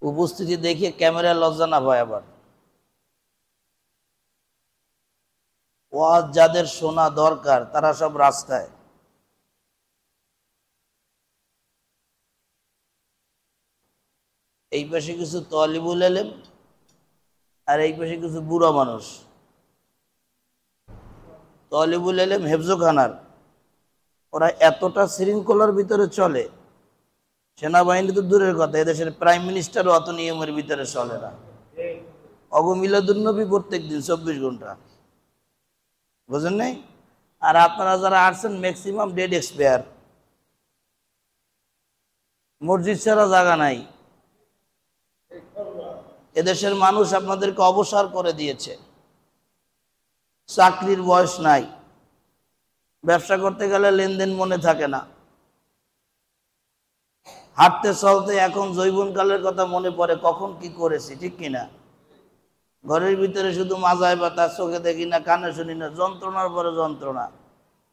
উপস্থিতি দেখে ক্যামেরায় লজ্জা না পায়। আবার ওয়াজ যাদের শোনা দরকার তারা সব রাস্তায়। এই পাশে কিছু তলিবুল এলেম আর এই পাশে কিছু বুড়া মানুষ। তলিবুল এলেম হেফজোখানার, ওরা এতটা শৃঙ্খলার ভিতরে চলে, সেনাবাহিনী তো দূরের কথা, এদেশের প্রাইম মিনিস্টারও অত নিয়মের ভিতরে চলে না। অগমিলাদুন্নবী প্রত্যেক দিন 24 ঘন্টা, বুঝেন নাই? আর আপনারা যারা আসছেন ম্যাক্সিমাম ডেড এক্সপায়ার, মসজিদ ছাড়া জায়গা নাই। এদেশের মানুষ আপনাদেরকে অবসর করে দিয়েছে, চাকরির বয়স নাই, ব্যবসা করতে গেলে লেনদেন মনে থাকে না, হাঁটতে চলতে এখন যৌবনকালের কথা মনে পড়ে, কখন কি করেছি, ঠিক কিনা? ঘরের ভিতরে শুধু মাজায় ব্যথা, চোখে দেখি না, কানে শুনি না, যন্ত্রণার পরে যন্ত্রণা।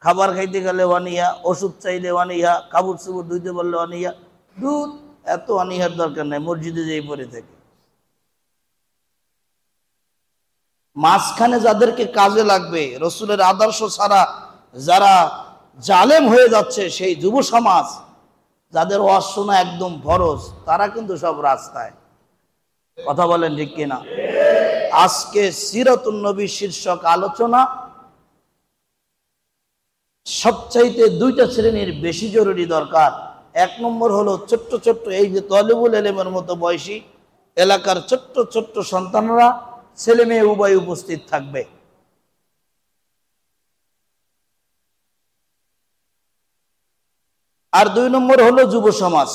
খাবার খাইতে গেলে অনীহা, ওষুধ চাইলে অনীহা, কাপড় চোপড় ধুইতে বললে অনীহা। দুধ এত অনীহার দরকার নাই, মসজিদে যেই পড়ে থাকে। মাঝখানে যাদেরকে কাজে লাগবে, রসুলের আদর্শ ছাড়া যারা জালেম হয়ে যাচ্ছে, সেই যুব সমাজ যাদের ওয়াজ শোনা একদম ফরজ, তারা কিন্তু সব রাস্তায়। কথা বলেন ঠিক কিনা? আজকে সিরাতুন নবী শীর্ষক আলোচনা সবচাইতে দুইটা শ্রেণীর বেশি জরুরি দরকার। এক নম্বর হলো ছোট্ট ছোট্ট এই যে তলিবুল এলেমের মতো বয়সী এলাকার ছোট্ট ছোট্ট সন্তানরা, ছেলে মেয়ে উভয় উপস্থিত থাকবে। আর দুই নম্বর হলো যুব সমাজ।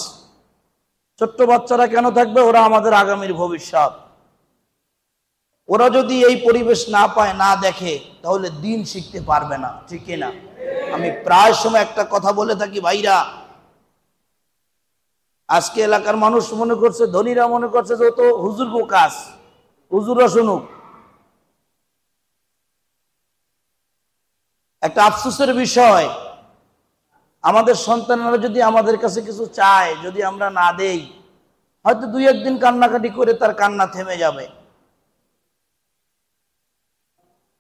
ছোট্ট বাচ্চারা কেন থাকবে? ওরা আমাদের আগামীর ভবিষ্যৎ। ওরা যদি এই পরিবেশ না পায়, না দেখে, তাহলে দিন শিখতে পারবে না, ঠিক না? আমি প্রায় সময় একটা কথা বলে থাকি, ভাইরা, আজকে এলাকার মানুষ মনে করছে, ধনীরা মনে করছে যে তো হুজুর গো কাজ, হুজুররা শুনুক। একটা আফসোসের বিষয়, আমাদের সন্তানরা যদি আমাদের কাছে কিছু চায়, যদি আমরা না দেই, হয়তো দুই একদিন কান্নাকাটি করে তার কান্না থেমে যাবে।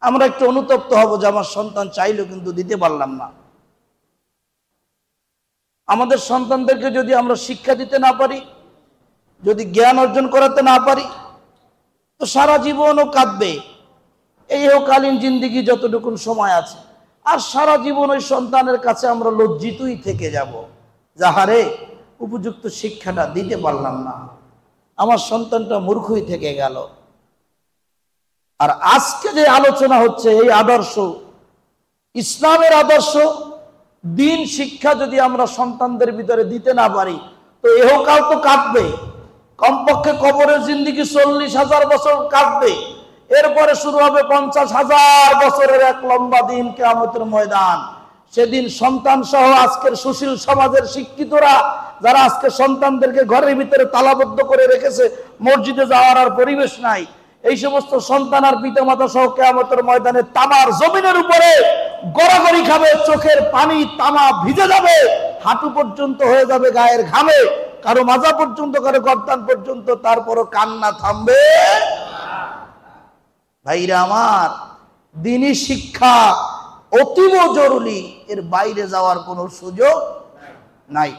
আমরা একটু অনুতপ্ত হব যে আমার সন্তান চাইলো কিন্তু দিতে পারলাম না। আমাদের সন্তানদেরকে যদি আমরা শিক্ষা দিতে না পারি, যদি জ্ঞান অর্জন করাতে না পারি, তো সারা জীবনও কাঁদবে। এই কালীন জিন্দিগি যতটুকু সময় আছে, আর সারা জীবন ওই সন্তানের কাছে আমরা লজ্জিতই থেকে যাব, যাহারে উপযুক্ত শিক্ষাটা দিতে পারলাম না, আমার সন্তানটা মূর্খই থেকে গেল। আর আজকে যে আলোচনা হচ্ছে, এই আদর্শ, ইসলামের আদর্শ, দিন শিক্ষা যদি আমরা সন্তানদের ভিতরে দিতে না পারি, তো এহকাল তো কাটবে। কমপক্ষে কবরের জিন্দিগি 40,000 বছর কাটবে, এরপরে শুরু হবে 50,000 বছরের এক লম্বা দিন, কিয়ামতের ময়দান। সেদিন সন্তান সহ আজকের সুশীল সমাজের শিক্ষিতরা যারা আজকে সন্তানদেরকে ঘরের ভিতরে তালাবদ্ধ করে রেখেছে, মসজিদে যাওয়ার আর পরিবেশ নাই, এই সমস্ত সন্তান আর পিতামাতা সহ কিয়ামতের ময়দানে তামার জমিনের উপরে গড়াগড়ি খাবে, চোখের পানি তামা ভিজে যাবে, হাঁটু পর্যন্ত হয়ে যাবে গায়ের ঘামে, কারো মাজা পর্যন্ত, কারো গর্দান পর্যন্ত, তারপরও কান্না থামবে। ভাইরা আমার, দ্বীনি শিক্ষা অতীব জরুরি, এর বাইরে যাওয়ার কোনো সুযোগ নাই।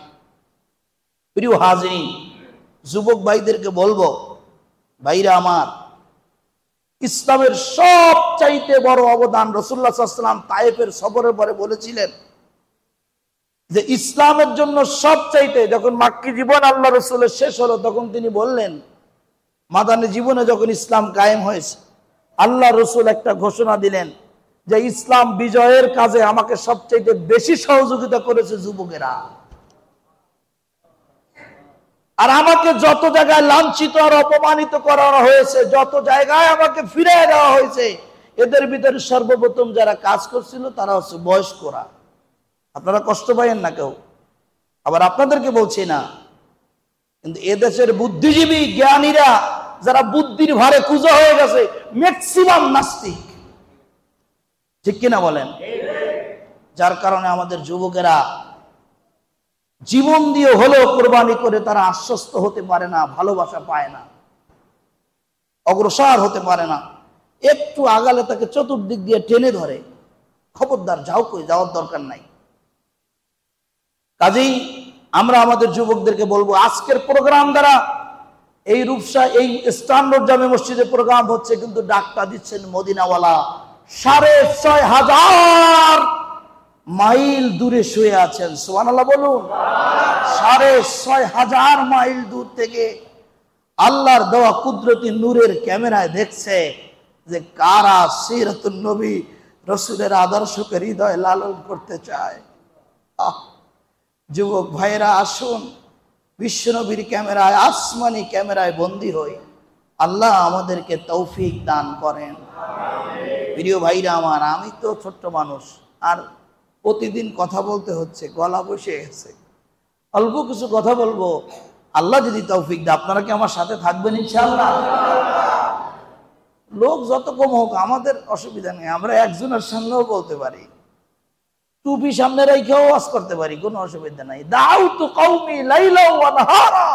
প্রিয় হাজিরিন, যুবক ভাইদেরকে বলবো, ভাইরা আমার, ইসলামের সবচাইতে বড় অবদান, রাসূলুল্লাহ সাল্লাল্লাহু আলাইহি ওয়াসাল্লাম তায়েফের সফরের পরে বলেছিলেন যে ইসলামের জন্য সবচাইতে, যখন মাক্কি জীবন আল্লাহ রাসূলের শেষ হলো, তখন তিনি বললেন, মাদানী জীবনে যখন ইসলাম কায়েম হয়েছে, আল্লাহ রাসূল একটা ঘোষণা দিলেন যে ইসলাম বিজয়ের কাজে আমাকে সবচাইতে বেশি সহযোগিতা করেছে যুবকেরা। আর আমাকে যত জায়গায় লাঞ্ছিত আর অপমানিত করা হয়েছে, যত জায়গায় আমাকে ফিরিয়ে দেওয়া হয়েছে, এদের ভিতরে সর্বপ্রথম যারা কাজ করছিল তারা হচ্ছে বয়স্করা। আপনারা কষ্ট পাইয়েন না কেউ, আবার আপনাদেরকে বলছি না, কিন্তু এদেশের বুদ্ধিজীবী জ্ঞানীরা যারা বুদ্ধির ভারে কুঁজো হয়ে গেছে, ম্যাক্সিমাম নাস্তিক, ঠিক কিনা বলেন? যার কারণে আমাদের যুবকেরা জীবন দিয়ে হলেও কোরবানি করে তারা আশ্বস্ত হতে পারে না, ভালোবাসা পায় না, অগ্রসর হতে পারে না। একটু আগালে তাকে চতুর্দিক দিয়ে টেনে ধরে, খবরদার যাও, কই যাওয়ার দরকার নাই। কাজেই আমরা আমাদের যুবকদেরকে বলবো, আজকের প্রোগ্রাম দ্বারা এই রূপসা এই স্ট্যান্ডার্ড জামে মসজিদে প্রোগ্রাম হচ্ছে, কিন্তু ডাকটা দিচ্ছেন মদিনাওয়ালা 6,500 মাইল দূরে শুয়ে আছেন। সুবহানাল্লাহ বলুন। 6,500 মাইল দূর থেকে আল্লাহর দেওয়া কুদরতি নূরের ক্যামেরায় দেখছে যে কারা সিরাতুন নবী রসুলের আদর্শকে হৃদয় লালন করতে চায়। যুবক ভাইরা আসুন, বিশ্বনবীর ক্যামেরায়, আসমানি ক্যামেরায় বন্দী হই। আল্লাহ আমাদেরকে তৌফিক দান করেন। প্রিয় ভাইরা আমার, আমি তো ছোট্ট মানুষ, আর প্রতিদিন কথা বলতে হচ্ছে, গলা বসে গেছে। অল্প কিছু কথা বলবো, আল্লাহ যদি তৌফিক দেয়। আপনারা কি আমার সাথে থাকবেন ইনশাআল্লাহ? লোক যত কম হোক আমাদের অসুবিধা নেই, আমরা একজনের সামনেও বলতে পারি, টুপি সামনে রেখেও ওয়াজ করতে পারি, কোনো অসুবিধা নাই। দাউতু কওমি লাইলা ওয়া নাহারা,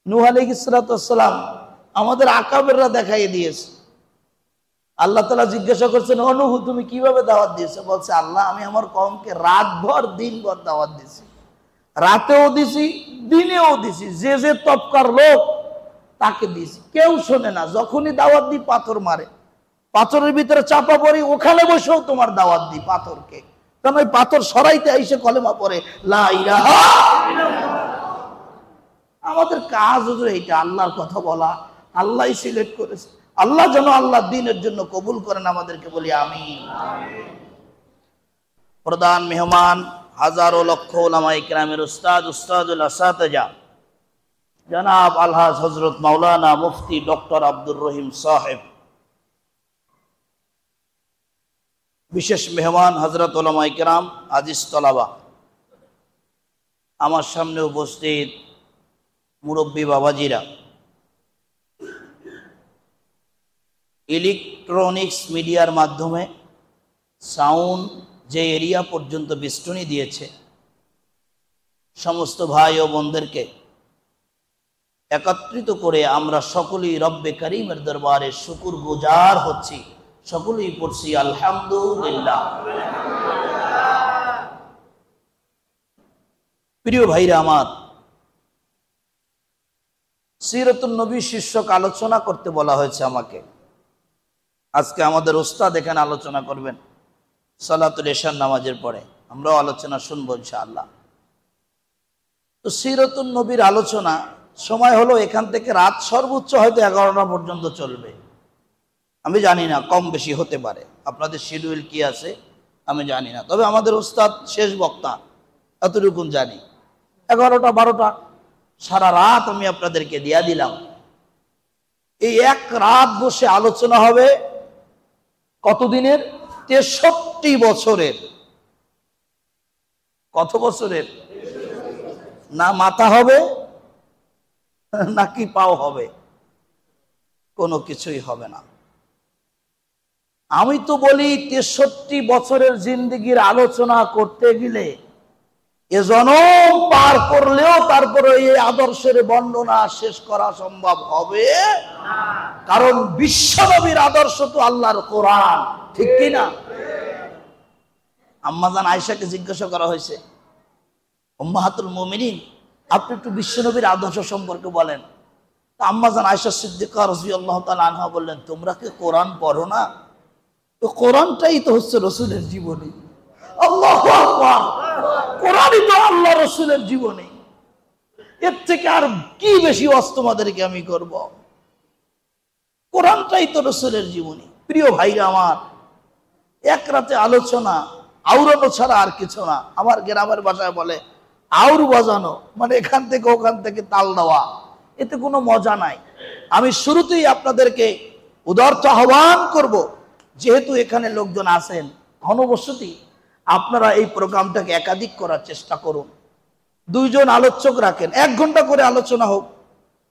নূহ আলাইহিস সালাতু ওয়াস সালাম আমাদের আকাবেররা দেখাই দিয়েছে। আল্লাহ তাআলা জিজ্ঞাসা করছেন, ও নূহ তুমি কিভাবে দাওয়াত দিয়েছো? বলছে, আল্লাহ আমি আমার কওমকে রাতভর দিনভর দাওয়াত দিয়েছি, রাতেও দিছি দিনেও দিছি, যে যে তবকার লোক তাকে দিয়েছি, কেউ শোনে না। যখনই দাওয়াত দিই পাথর মারে, পাথরের ভিতরে চাপা পড়ি, ওখানে বসেও তোমার দাওয়াত দিই পাথরকে, কারণ ওই পাথর সরাইতে আইসে কলেমা পড়ে লা ইলাহা ইল্লাল্লাহ। আমাদের কাজ হলো এইটা, আল্লাহর কথা বলা। আল্লাহই সিলেক্ট করেছে, আল্লাহ যেন আল্লাহ দ্বীনের জন্য কবুল করেন আমাদেরকে, বলি আমিন। প্রধান মেহমান হাজারো লক্ষ উলামায়ে কেরামের উস্তাদুল আসাতিজা জনাব আলহাজ হযরত মাওলানা মুফতি ডক্টর আব্দুর রহিম সাহেব, বিশেষ মেহমান হযরত উলামায়ে কেরাম, আজিজ তলাবা, আমার সামনে উপস্থিত মুরব্বী বাবাজিরা, ইলেকট্রনিক্স মিডিয়ার মাধ্যমে সাউন্ড যে এরিয়া পর্যন্ত বেষ্টনী দিয়েছে, সমস্ত ভাই ও বোনদেরকে একত্রিত করে আমরা সকলেই রব্বে করিমের দরবারে শুকর গুজার হচ্ছি, সকলেই পড়ছি আলহামদুলিল্লাহ। প্রিয় ভাইরা আমার, সিরাতুন নবী শীর্ষক আলোচনা করতে বলা হয়েছে আমাকে। আজকে আমাদের ওস্তাদ এখানে আলোচনা করবেন সালাতুল ইশার নামাজের পরে, আমরাও আলোচনা শুনবো ইনশাআল্লাহ। তো সিরাতুন নবীর আলোচনা সময় হলো এখান থেকে রাত সর্বোচ্চ হয়তো 11টা পর্যন্ত চলবে, আমি জানি না, কম বেশি হতে পারে, আপনাদের শিডিউল কি আছে আমি জানি না। তবে আমাদের ওস্তাদ শেষ বক্তা, এতটুকু জানি, 11টা 12টা সারা রাত আমি আপনাদেরকে দিয়া দিলাম। এই এক রাত বসে আলোচনা হবে কতদিনের? 63 বছরের। কত বছরের? না মাথা হবে নাকি পাও হবে, কোনো কিছুই হবে না। আমি তো বলি 63 বছরের জিন্দেগির আলোচনা করতে গেলে এ জনম পার করলেও তারপরে এই আদর্শের বর্ণনা শেষ করা সম্ভব হবে না, কারণ বিশ্বনবীর আদর্শ তো আল্লাহর কোরআন, ঠিক কি না? আম্মাজান আয়েশাকে জিজ্ঞাসা করা হয়েছে, উম্মাহাতুল মুমিনিন আপনি একটু বিশ্বনবীর আদর্শ সম্পর্কে বলেন। তো আম্মাজান আয়েশা সিদ্দিকা রাদিয়াল্লাহু তাআলা আনহা বললেন, তোমরা কি কোরআন পড়ো না? তো কোরআনটাই তো হচ্ছে রাসূলের জীবনী। আল্লাহু আকবার, কোরআনই তো আল্লাহ রাসূলের জীবনী, এর থেকে আর কি বেশি ওয়াজ তোমাদেরকে আমি করব? কোরআনটাই তো রাসূলের জীবনী। প্রিয় ভাইরা আমার, এক রাতে আলোচনা আওড়ানো ছাড়া আর কিছু না। আমার গ্রামের ভাষায় বলে আউর বাজানো, মানে এখান থেকে ওখান থেকে তাল দেওয়া, এতে কোনো মজা নাই। আমি শুরুতেই আপনাদেরকে উদারত আহ্বান করব, যেহেতু এখানে লোকজন আছেন ঘনবসতি, আপনারা এই প্রোগ্রামটাকে একাধিক করার চেষ্টা করুন। 2 জন আলোচক রাখেন, 1 ঘন্টা করে আলোচনা হোক,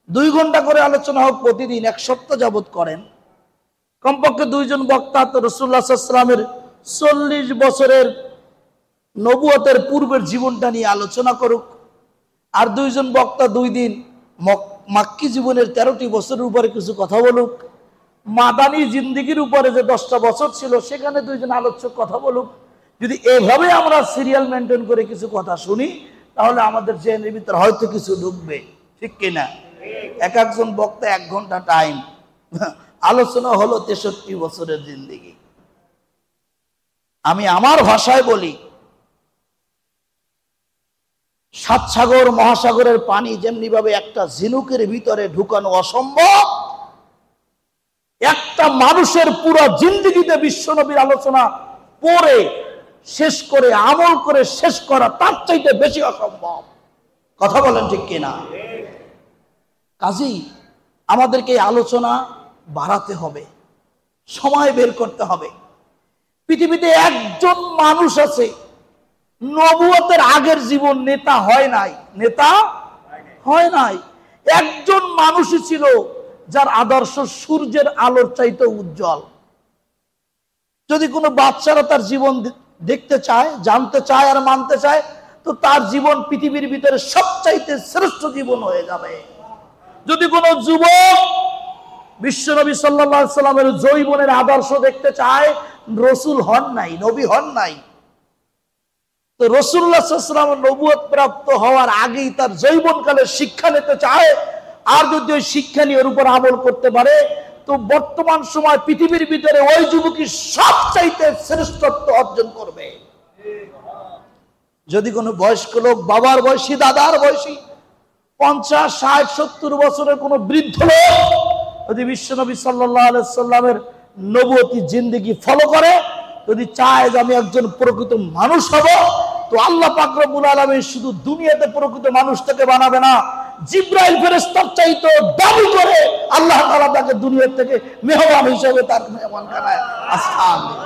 2 ঘন্টা করে আলোচনা হোক, প্রতিদিন 1 সপ্তাহ যাবত করেন। কমপক্ষে 2 জন বক্তা, তো রাসূলুল্লাহ সাল্লাল্লাহু আলাইহি ওয়াসাল্লামের 40 বছরের নবুয়তের পূর্বের জীবনটা নিয়ে আলোচনা করুক। আর দুইজন বক্তা 2 দিন মাক্কি জীবনের 13টি বছরের উপরে কিছু কথা বলুক। মাদানী জিন্দেগির উপরে যে 10টা বছর ছিল সেখানে 2 জন আলোচক কথা বলুক। যদি এভাবে আমরা সিরিয়াল মেনটেন করে কিছু কথা শুনি তাহলে আমাদের জেনের ভিতরে হয়তো কিছু ঢুকবে, ঠিক কিনা? এক একজন বক্তা 1 ঘন্টা টাইম, আলোচনা হলো 63 বছরের জিন্দেগি। আমি আমার ভাষায় বলি, 7 সাগর মহাসাগরের পানি যেমনি ভাবে একটা ঝিনুকের ভিতরে ঢুকানো অসম্ভব, একটা মানুষের পুরো জিন্দেগিতে বিশ্বনবীর আলোচনা পড়ে শেষ করে আমল করে শেষ করা তার চাইতে বেশি অসম্ভব। কথা বলেন ঠিক কিনা? কাজেই আমাদেরকে এই আলোচনা বাড়াতে হবে, সময় বের করতে হবে। পৃথিবীতে একজন মানুষ আছে নবুয়তের আগের জীবন নেতা হয় নাই, নেতা হয় নাই। একজন মানুষই ছিল যার আদর্শ সূর্যের আলোর চাইতে উজ্জ্বল। যদি কোনো বাচ্চারা তার জীবন দেখতে চায়, জানতে চায় আর মানতে চায়, তো তার জীবন পৃথিবীর ভিতরে সবচাইতে শ্রেষ্ঠ জীবন হয়ে যাবে। যদি কোনো যুবক বিশ্বনবী সাল্লাল্লাহু আলাইহি সাল্লামের যৌবনের আদর্শ দেখতে চায়, রসুল হন নাই, নবী হন নাই, তো রাসূলুল্লাহ সাল্লাল্লাহু আলাইহি ওয়াসাল্লাম নবুয়ত প্রাপ্ত হওয়ার আগেই তার যৌবনকালে শিক্ষা নিতে চায়, আর যদি ওই শিক্ষা নিয়ে ওর উপর আমল করতে পারে, তো বর্তমান সময় পৃথিবীর ভিতরে ওই যুবকই সবচাইতে শ্রেষ্ঠত্ব অর্জন করবে। যদি কোনো বয়স্ক লোক, বাবার বয়সী, দাদার বয়সী, 50, 60, 70 বছরের কোনো বৃদ্ধ লোক যদি বিশ্বনবী সাল্লাল্লাহু আলাইহি সাল্লামের নবুয়তি জিন্দেগি ফলো করে, যদি চায় যে আমি একজন প্রকৃত মানুষ হব, তো আল্লাহ পাক রব্বুল আলামিন শুধু দুনিয়াতে প্রকৃত মানুষটাকে বানাবে না, জিবরাইল ফেরেশতার চাইতে দাবি করে আল্লাহ তাআলা তাকে দুনিয়া থেকে মেহমান হিসেবে তার মেহমানখানায় স্থান দেবে।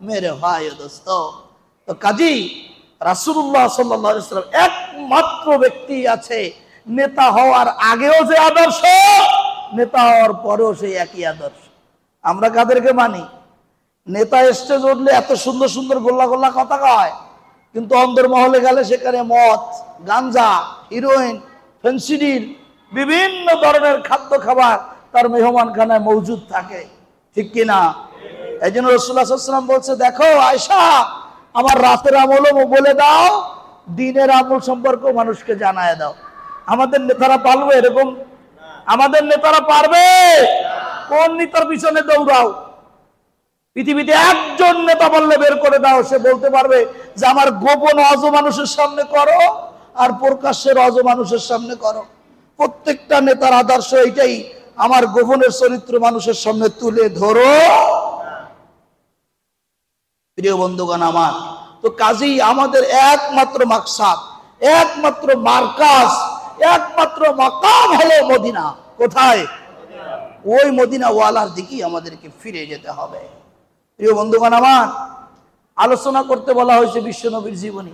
মেরে ভাই ও দোস্ত, তো কাজী রাসূলুল্লাহ সাল্লাল্লাহু আলাইহি ওয়াসাল্লাম একমাত্র ব্যক্তি আছে নেতা হওয়ার আগেও যে আদর্শ, নেতা হওয়ার পরেও সেই একই আদর্শ। আমরা কাদেরকে মানি? নেতা স্টেজ উঠলে এত সুন্দর সুন্দর গোল্লা গোল্লা কথা কয়, কিন্তু অন্দরমহলে গেলে সেখানে মদ, গাঞ্জা, হিরোইন, ফেন্সিডিল, বিভিন্ন ধরনের খাদ্য খাবার তার মেহমানখানায় মজুদ থাকে, ঠিক কিনা? এই জন্য রাসূলুল্লাহ সাল্লাল্লাহু আলাইহি ওয়াসাল্লাম বলছে, দেখো আয়েশা, আমার রাতের আমলও বলে দাও, দিনের আমল সম্পর্কে মানুষকে জানায় দাও। আমাদের নেতারা পারবে এরকম? আমাদের নেতারা পারবে? কোন নেতার পিছনে দৌড়াও? পৃথিবীতে একজন নেতা বললে বের করে দাও, সে বলতে পারবে যে আমার গোপন অজ মানুষের সামনে করো আর প্রকাশ্যের অজ মানুষের সামনে করো। প্রত্যেকটা নেতার আদর্শ এইটাই, আমার গোপনের চরিত্র মানুষের সামনে তুলে ধরো। প্রিয় বন্ধুগণ আমার, তো কাজেই আমাদের একমাত্র মাকসাদ, একমাত্র মার্কাজ, একমাত্র মাকাম হলো মদিনা। কোথায়? ওই মদিনা ওয়ালার দিকেই আমাদেরকে ফিরে যেতে হবে। প্রিয় বন্ধুগণ আমার, আলোচনা করতে বলা হয়েছে বিশ্বনবীর জীবনী।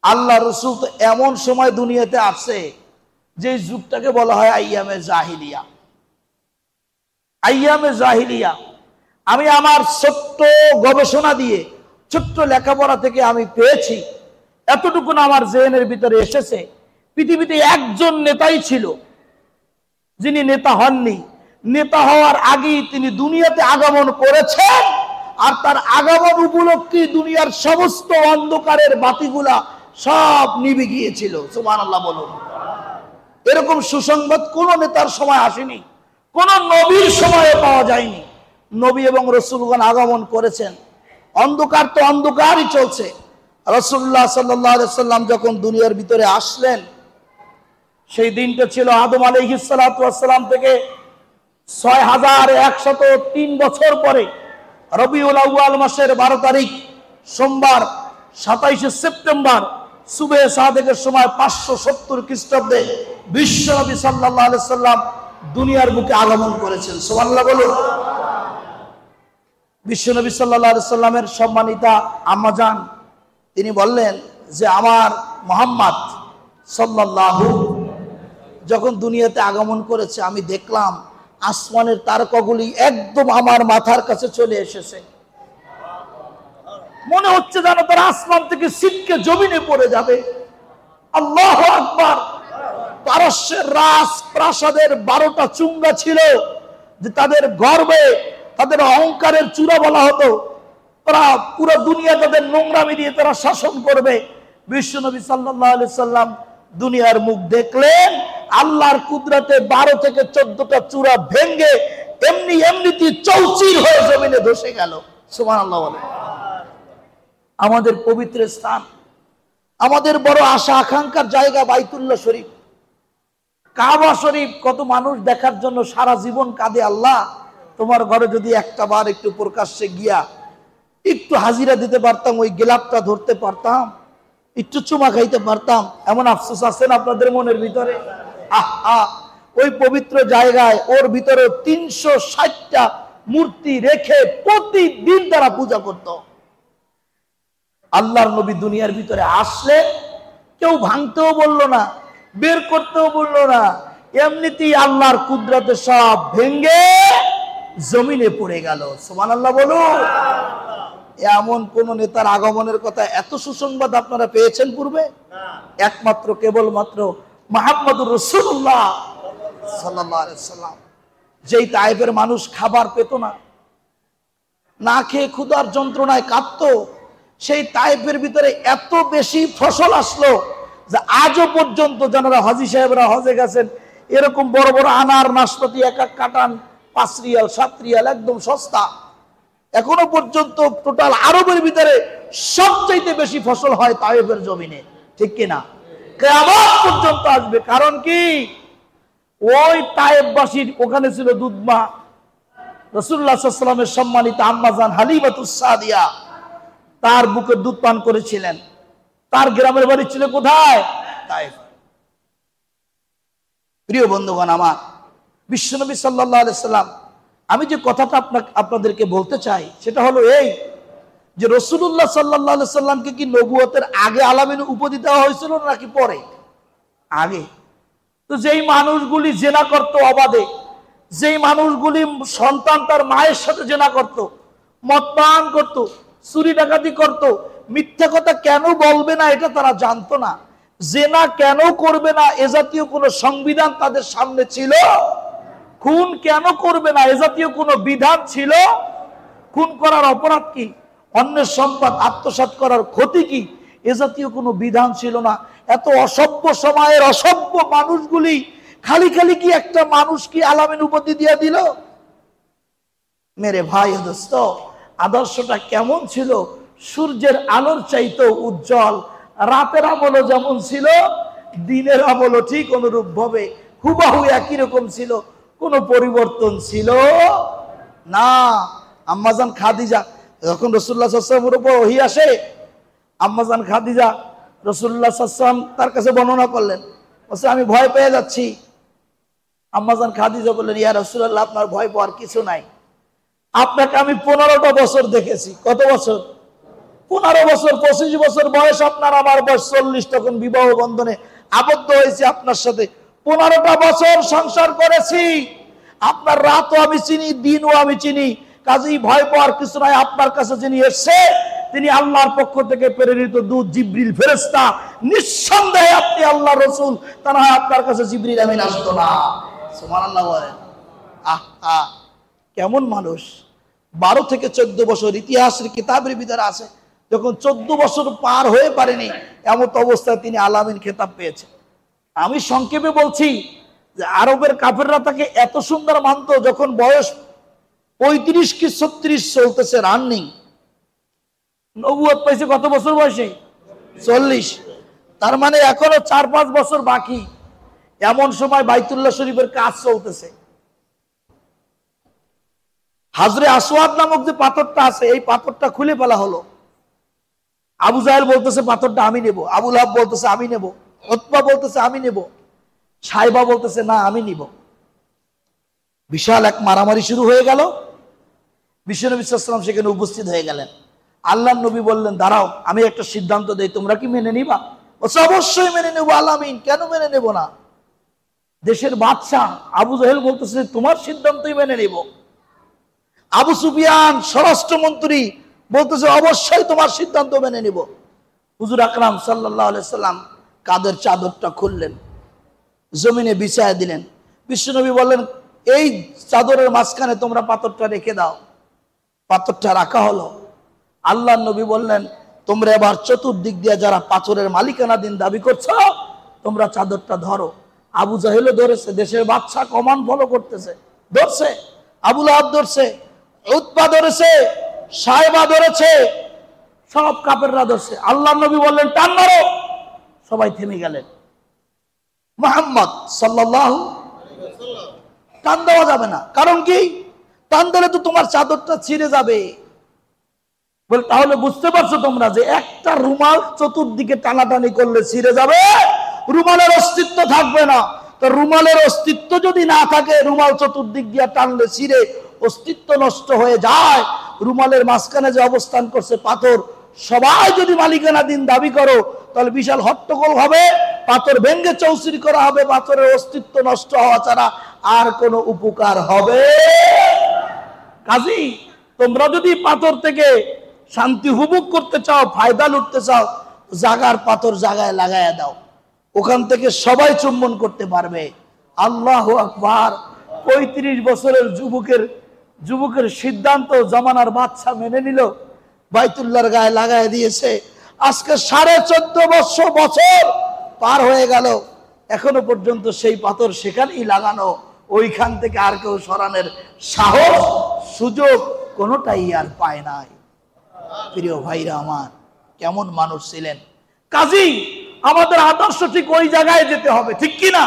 আল্লাহ রসুল তো এমন সময় দুনিয়াতে আসছে যে যুগটাকে বলা হয় আইয়ামে জাহিলিয়া। আইয়ামে জাহিলিয়া আমি আমার ছোট্ট গবেষণা দিয়ে, ছোট্ট লেখাপড়া থেকে আমি পেয়েছি, এতটুকুন আমার জেনের ভিতরে এসেছে। পৃথিবীতে একজন নেতাই ছিল যিনি নেতা হননি, নেতা হওয়ার আগেই তিনি দুনিয়াতে আগমন করেছেন, আর তার আগমন উপলক্ষে দুনিয়ার সমস্ত অন্ধকারের বাতিগুলা সব নিভে গিয়েছিল। সুবহানাল্লাহ বলুন। এরকম সুসংবাদ কোন নেতার সময় আসেনি, কোন নবীর সময়ে পাওয়া যায়নি। নবী এবং রাসূলগণ আগমন করেছেন, অন্ধকার তো অন্ধকারই চলছে। রাসূলুল্লাহ সাল্লাল্লাহু আলাইহি সাল্লাম যখন দুনিয়ার ভিতরে আসলেন, সেই দিনটা ছিল আদম আলাইহিস সালাতু ওয়াস সালাম থেকে 6103 বছর পরে রবিউল আউয়াল মাসের 12 তারিখ সোমবার 27শে সেপ্টেম্বর সুবহে সাদেকের সময় 570 খ্রিস্টাব্দে বিশ্বনবী সাল্লাল্লাহু আলাইহি সাল্লাম দুনিয়ার বুকে আগমন করেছেন। সুবহানাল্লাহ বলুন। বিশ্বনবী সাল্লাল্লাহু আলাইহি সাল্লামের সম্মানিতা আম্মাজান তিনি বললেন যে আমার মুহাম্মদ সাল্লাল্লাহু যখন দুনিয়াতে আগমন করেছে, আমি দেখলাম আসমানের তারকাগুলি একদম আমার মাথার কাছে চলে এসেছে। মনে হচ্ছে যেন তারা আসমান থেকে ছিটকে জমিনে পড়ে যাবে। আল্লাহু আকবার। পারস্যের রাজ প্রাসাদের 12টা চুঙ্গা ছিল, যে তাদের গর্বে, তাদের অহংকারের চূড়া বলা হতো। তারা পুরো দুনিয়া তাদের নোংরামি দিয়ে তারা শাসন করবে। বিশ্বনবী সাল্লাল্লাহু আলাইহি সাল্লাম দুনিয়ার মুখ দেখলেন, আল্লাহর কুদরতে 12 থেকে 14টা চূড়া ভেঙে এমনিতে চৌচির হয়ে জমিনে ধসে গেল। সুবহানাল্লাহ বলে। আমাদের পবিত্র স্থান, আমাদের বড় আশা আকাঙ্ক্ষার জায়গা বাইতুল্লাহ শরীফ, কাবা শরীফ। কত মানুষ দেখার জন্য সারা জীবন কাঁদে, আল্লাহ তোমার ঘরে যদি একটা বার একটু প্রকাশ্যে গিয়া একটু হাজিরা দিতে পারতাম, ওই গিলাপটা ধরতে পারতাম, একটু চুমা খাইতে পারতাম। এমন আফসোস আছেন আপনাদের মনের ভিতরে? ওই পবিত্র জায়গায় ওর ভিতরে 360টা মূর্তি রেখে প্রতিদিন তারা পূজা করত। আল্লাহর নবী দুনিয়ার ভিতরে আসলে কেউ ভাঙতেও বললো না, বের করতেও বললো না, এমনিতেই আল্লাহর কুদরতে সব ভেঙ্গে জমিনে পড়ে গেল। সুবহানাল্লাহ বলুন। এমন কোন নেতার আগমনের কথা এত সুসংবাদ আপনারা পেয়েছেন পূর্বে? একমাত্র কেবলমাত্র মুহাম্মদুর রাসূলুল্লাহ সাল্লাল্লাহু আলাইহি সাল্লাম। যেই তায়েফের মানুষ খাবার পেত না, না খেয়ে ক্ষুধার যন্ত্রণায় কাঁদতো, সেই তায়েফের ভিতরে এত বেশি ফসল আসলো যে আজও পর্যন্ত যারা হাজী সাহেবরা হজে গেছেন, এরকম বড় বড় আনার নাশপাতি এক এক কাটান 5 রিয়াল 7 রিয়াল, একদম সস্তা। এখনো পর্যন্ত টোটাল আরবের ভিতরে সবচাইতে বেশি ফসল হয় তায়েফের জমিনে, ঠিক কিনা? কিয়ামত পর্যন্ত আসবে। কারণ কি? ওই তায়েফবাসীর ওখানে ছিল দুধমা, রাসূলুল্লাহ সাল্লাল্লাহু আলাইহি ওয়াসাল্লামের সম্মানিত আম্মাজান হালিমাতুস সাদিয়া তার বুকের দুধ পান করেছিলেন। তার গ্রামের বাড়ি ছিল কোথায়? তায়েফ। প্রিয় বন্ধুগণ আমার, বিশ্বনবী সাল্লাল্লাহু আলাইহি সাল্লাম, আমি যে কথাটা আপনাদেরকে বলতে চাই সেটা হলো এই, যে রাসূলুল্লাহ সাল্লাল্লাহু আলাইহি সাল্লামকে কি নবুয়তের আগে আলামিন উপাধি দেওয়া হয়েছিল নাকি পরে? আগে। তো যেই মানুষগুলি জেনা করত অবাধে, যেই মানুষগুলি সন্তান তার মায়ের সাথে জেনা করত, মদ পান করত, চুরি ডাকাতি করত, মিথ্যা কথা কেন বলবে না এটা তারা জানতো না। জেনা কেন করবে না এ জাতীয় কোনো সংবিধান তাদের সামনে ছিল? খুন কেন করবে না এ জাতীয় কোনো বিধান ছিল? খুন করার অপরাধ কি, অন্যের সম্পদ আত্মসাৎ করার ক্ষতি কি, এ জাতীয় কোনো বিধান ছিল না। এত অসভ্য সময়ের অসভ্য মানুষগুলি খালি খালি কি একটা মানুষ কি আলামিন উপাধি দিয়ে দিল? মেরে ভাই দোস্ত, আদর্শটা কেমন ছিল? সূর্যের আলোর চাইতেও উজ্জ্বল। রাতের আমলও যেমন ছিল, দিনের আমলও ঠিক অনুরূপ ভাবে হুবাহু একই রকম ছিল, কোনো পরিবর্তন ছিল না। আম্মাজান খাদিজা যখন রাসূলুল্লাহ সাল্লাল্লাহু আলাইহি ওয়াসাল্লামের উপর ওহী আসে, আম্মাজান খাদিজা রাসূলুল্লাহ সাল্লাল্লাহু আলাইহি ওয়াসাল্লাম তার কাছে বর্ণনা করলেন, বলছে আমি ভয় পেয়ে যাচ্ছি। আম্মাজান খাদিজা বললেন, ইয়া রাসূলুল্লাহ, আপনার ভয় পাওয়ার কিছু নাই। আপনাকে আমি 15টা বছর দেখেছি। কত বছর? 15 বছর। 25 বছর বয়স আপনার, আমার বয়স 40। তখন বিবাহ বন্ধনে আবদ্ধ হয়েছি আপনার সাথে। 15টা বছর সংসার করেছি। আপনার রাতও আমি চিনি, দিনও আমি চিনি। কাজেই ভয় পাওয়ার কিছু নাই। আপনার কাছে যিনি এসেছে তিনি আল্লাহর পক্ষ থেকে প্রেরিত দূত জিবরিল ফেরেশতা। নিঃসন্দেহে আপনি আল্লাহর রাসূল, তা না হয় আপনার কাছে জিবরিল আমিন আসতো না। সুবহানাল্লাহ বলেন। কেমন মানুষ! 12 থেকে 14 বছর ইতিহাসের কিতাবের ভিতরে আছে, যখন 14 বছর পার হয়ে পারেনি এমন অবস্থায় তিনি আলামিন খেতাব পেয়েছেন। আমি সংক্ষেপে বলছি যে আরবের কাফেররা তাকে এত সুন্দর মানত, যখন বয়স 35 কি 36 চলতেছে রানিং, নবুয়ত পাইছে কত বছর বয়সে? 40। তার মানে এখনো 4-5 বছর বাকি। এমন সময় বাইতুল্লাহ শরীফের কাজ চলতেছে। হাজরে আসওয়াদ নামক যে পাথরটা আছে, এই পাথরটা খুলে ফেলা হলো। আবু জাহেল বলতেছে পাথরটা আমি নেব, আবু লাহাব বলতেছে আমি নেব, উতবা বলতেছে আমি নেব, সাইবা বলতেছে না আমি নিব। বিশাল এক মারামারি শুরু হয়ে গেল। বিশ্বনবী সাল্লাল্লাহু আলাইহি ওয়াসাল্লাম সেখানে উপস্থিত হয়ে গেলেন। আল্লাহর নবী বললেন, দাঁড়াও, আমি একটা সিদ্ধান্ত দেই, তোমরা কি মেনে নিবা? বলছে অবশ্যই মেনে নেব আলামিন, কেন মেনে নেব না? দেশের বাদশা আবু জাহেল বলতেছে তোমার সিদ্ধান্তই মেনে নেব। আবু সুফিয়ান স্বরাষ্ট্রমন্ত্রী বলতেছে অবশ্যই তোমার সিদ্ধান্ত মেনে নিব। হুজুর আকরাম সাল্লাল্লাহু আলাইহি সাল্লাম কাদের চাদরটা খুললেন, জমিনে বিছায়া দিলেন। বিশ্বনবী বললেন, এই চাদরের মাঝখানে তোমরা পাথরটা রেখে দাও। পাথরটা রাখা হলো। আল্লাহর নবী বললেন, তোমরা এবার চতুর্দিক দিয়ে যারা পাথরের মালিকানাধীন দাবি করছো, তোমরা চাদরটা ধরো। আবু জাহেলও ধরেছে, দেশের বাদশা কমান ফলো করতেছে, ধরছে। আবু লাহাব ধরছে, উতবা ধরেছে, সাহেবা ধরেছে, সব কাফেররা ধরছে। আল্লাহর নবী বললেন, টান মারো। সবাই থেমে গেলেন। মুহাম্মদ সাল্লাল্লাহু আলাইহি ওয়াসাল্লাম, টান দেওয়া যাবে না। কারণ কি? টান দিলে তো তোমার চাদরটা ছিঁড়ে যাবে। বলে, তাহলে বুঝতে পারছো তোমরা যে একটা রুমাল চতুর্দিকে টানাটানি করলে ছিঁড়ে যাবে, রুমালের অস্তিত্ব থাকবে না। তো রুমালের অস্তিত্ব যদি না থাকে, রুমাল চতুর্দিক দিয়ে টানলে ছিঁড়ে অস্তিত্ব নষ্ট হয়ে যায়। রুমালের মাঝখানে যে অবস্থান করছে পাথর, সবাই যদি মালিকানাধীন দাবি করো, তাহলে বিশাল হট্টগোল হবে, পাথর ভেঙ্গে চৌচির করা হবে, পাথরের অস্তিত্ব নষ্ট হওয়া ছাড়া আর কোনো উপকার হবে। কাজী তোমরা যদি পাথর থেকে শান্তি উপভোগ করতে চাও, ফায়দা লুটতে চাও, জাগার পাথর জাগায় লাগাইয়া দাও, ওখান থেকে সবাই চুম্বন করতে পারবে। আল্লাহু আকবার। 35 বছরের যুবকের সিদ্ধান্ত জামানার বাদশা মেনে নিল, বাইতুল্লাহর গায়ে লাগাই দিয়েছে। আজকে 14.5 বছর পার হয়ে গেল, এখনো পর্যন্ত সেই পাথর সেখানেই লাগানো। ওইখান থেকে আর কেউ সরানোর সাহস, সুযোগ কোনোটাই আর পায় নাই। প্রিয় ভাইরা আমার, কেমন মানুষ ছিলেন। কাজী আমাদের আদর্শ ঠিক ওই জায়গায় যেতে হবে, ঠিক কি না?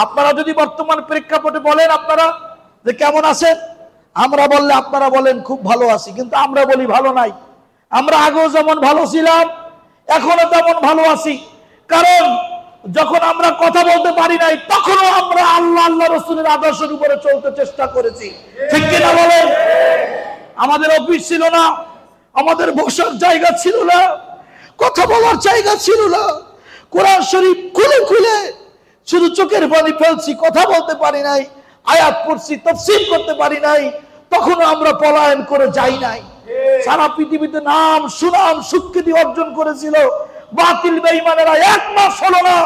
আপনারা যদি বর্তমান প্রেক্ষাপটে বলেন আপনারা যে কেমন আছেন, আমরা বললে আপনারা বলেন খুব ভালো আছি, কিন্তু আমরা বলি ভালো নাই। আমরা আগেও যেমন ভালো ছিলাম, এখনো তেমন ভালো আছি। কারণ যখন আমরা কথা বলতে পারি নাই, তখনও আমরা আল্লাহ রাসূলের আদর্শের উপরে চলতে চেষ্টা করেছি, ঠিক কি না বলেন? আমাদের অফিস ছিল না, আমাদের বসার জায়গা ছিল না, কথা বলার জায়গা ছিল না। কোরআন শরীফ খুলে খুলে শুধু চোখের পানি ফেলছি, কথা বলতে পারি নাই। আয়াত পড়ছি, তাফসীর করতে পারি নাই। তখনও আমরা পলায়ন করে যাই নাই। সারা পৃথিবীতে নাম সুনাম সুখ্যাতি অর্জন করেছিল বাতিল বেঈমানেরা। 1 মাস হলো না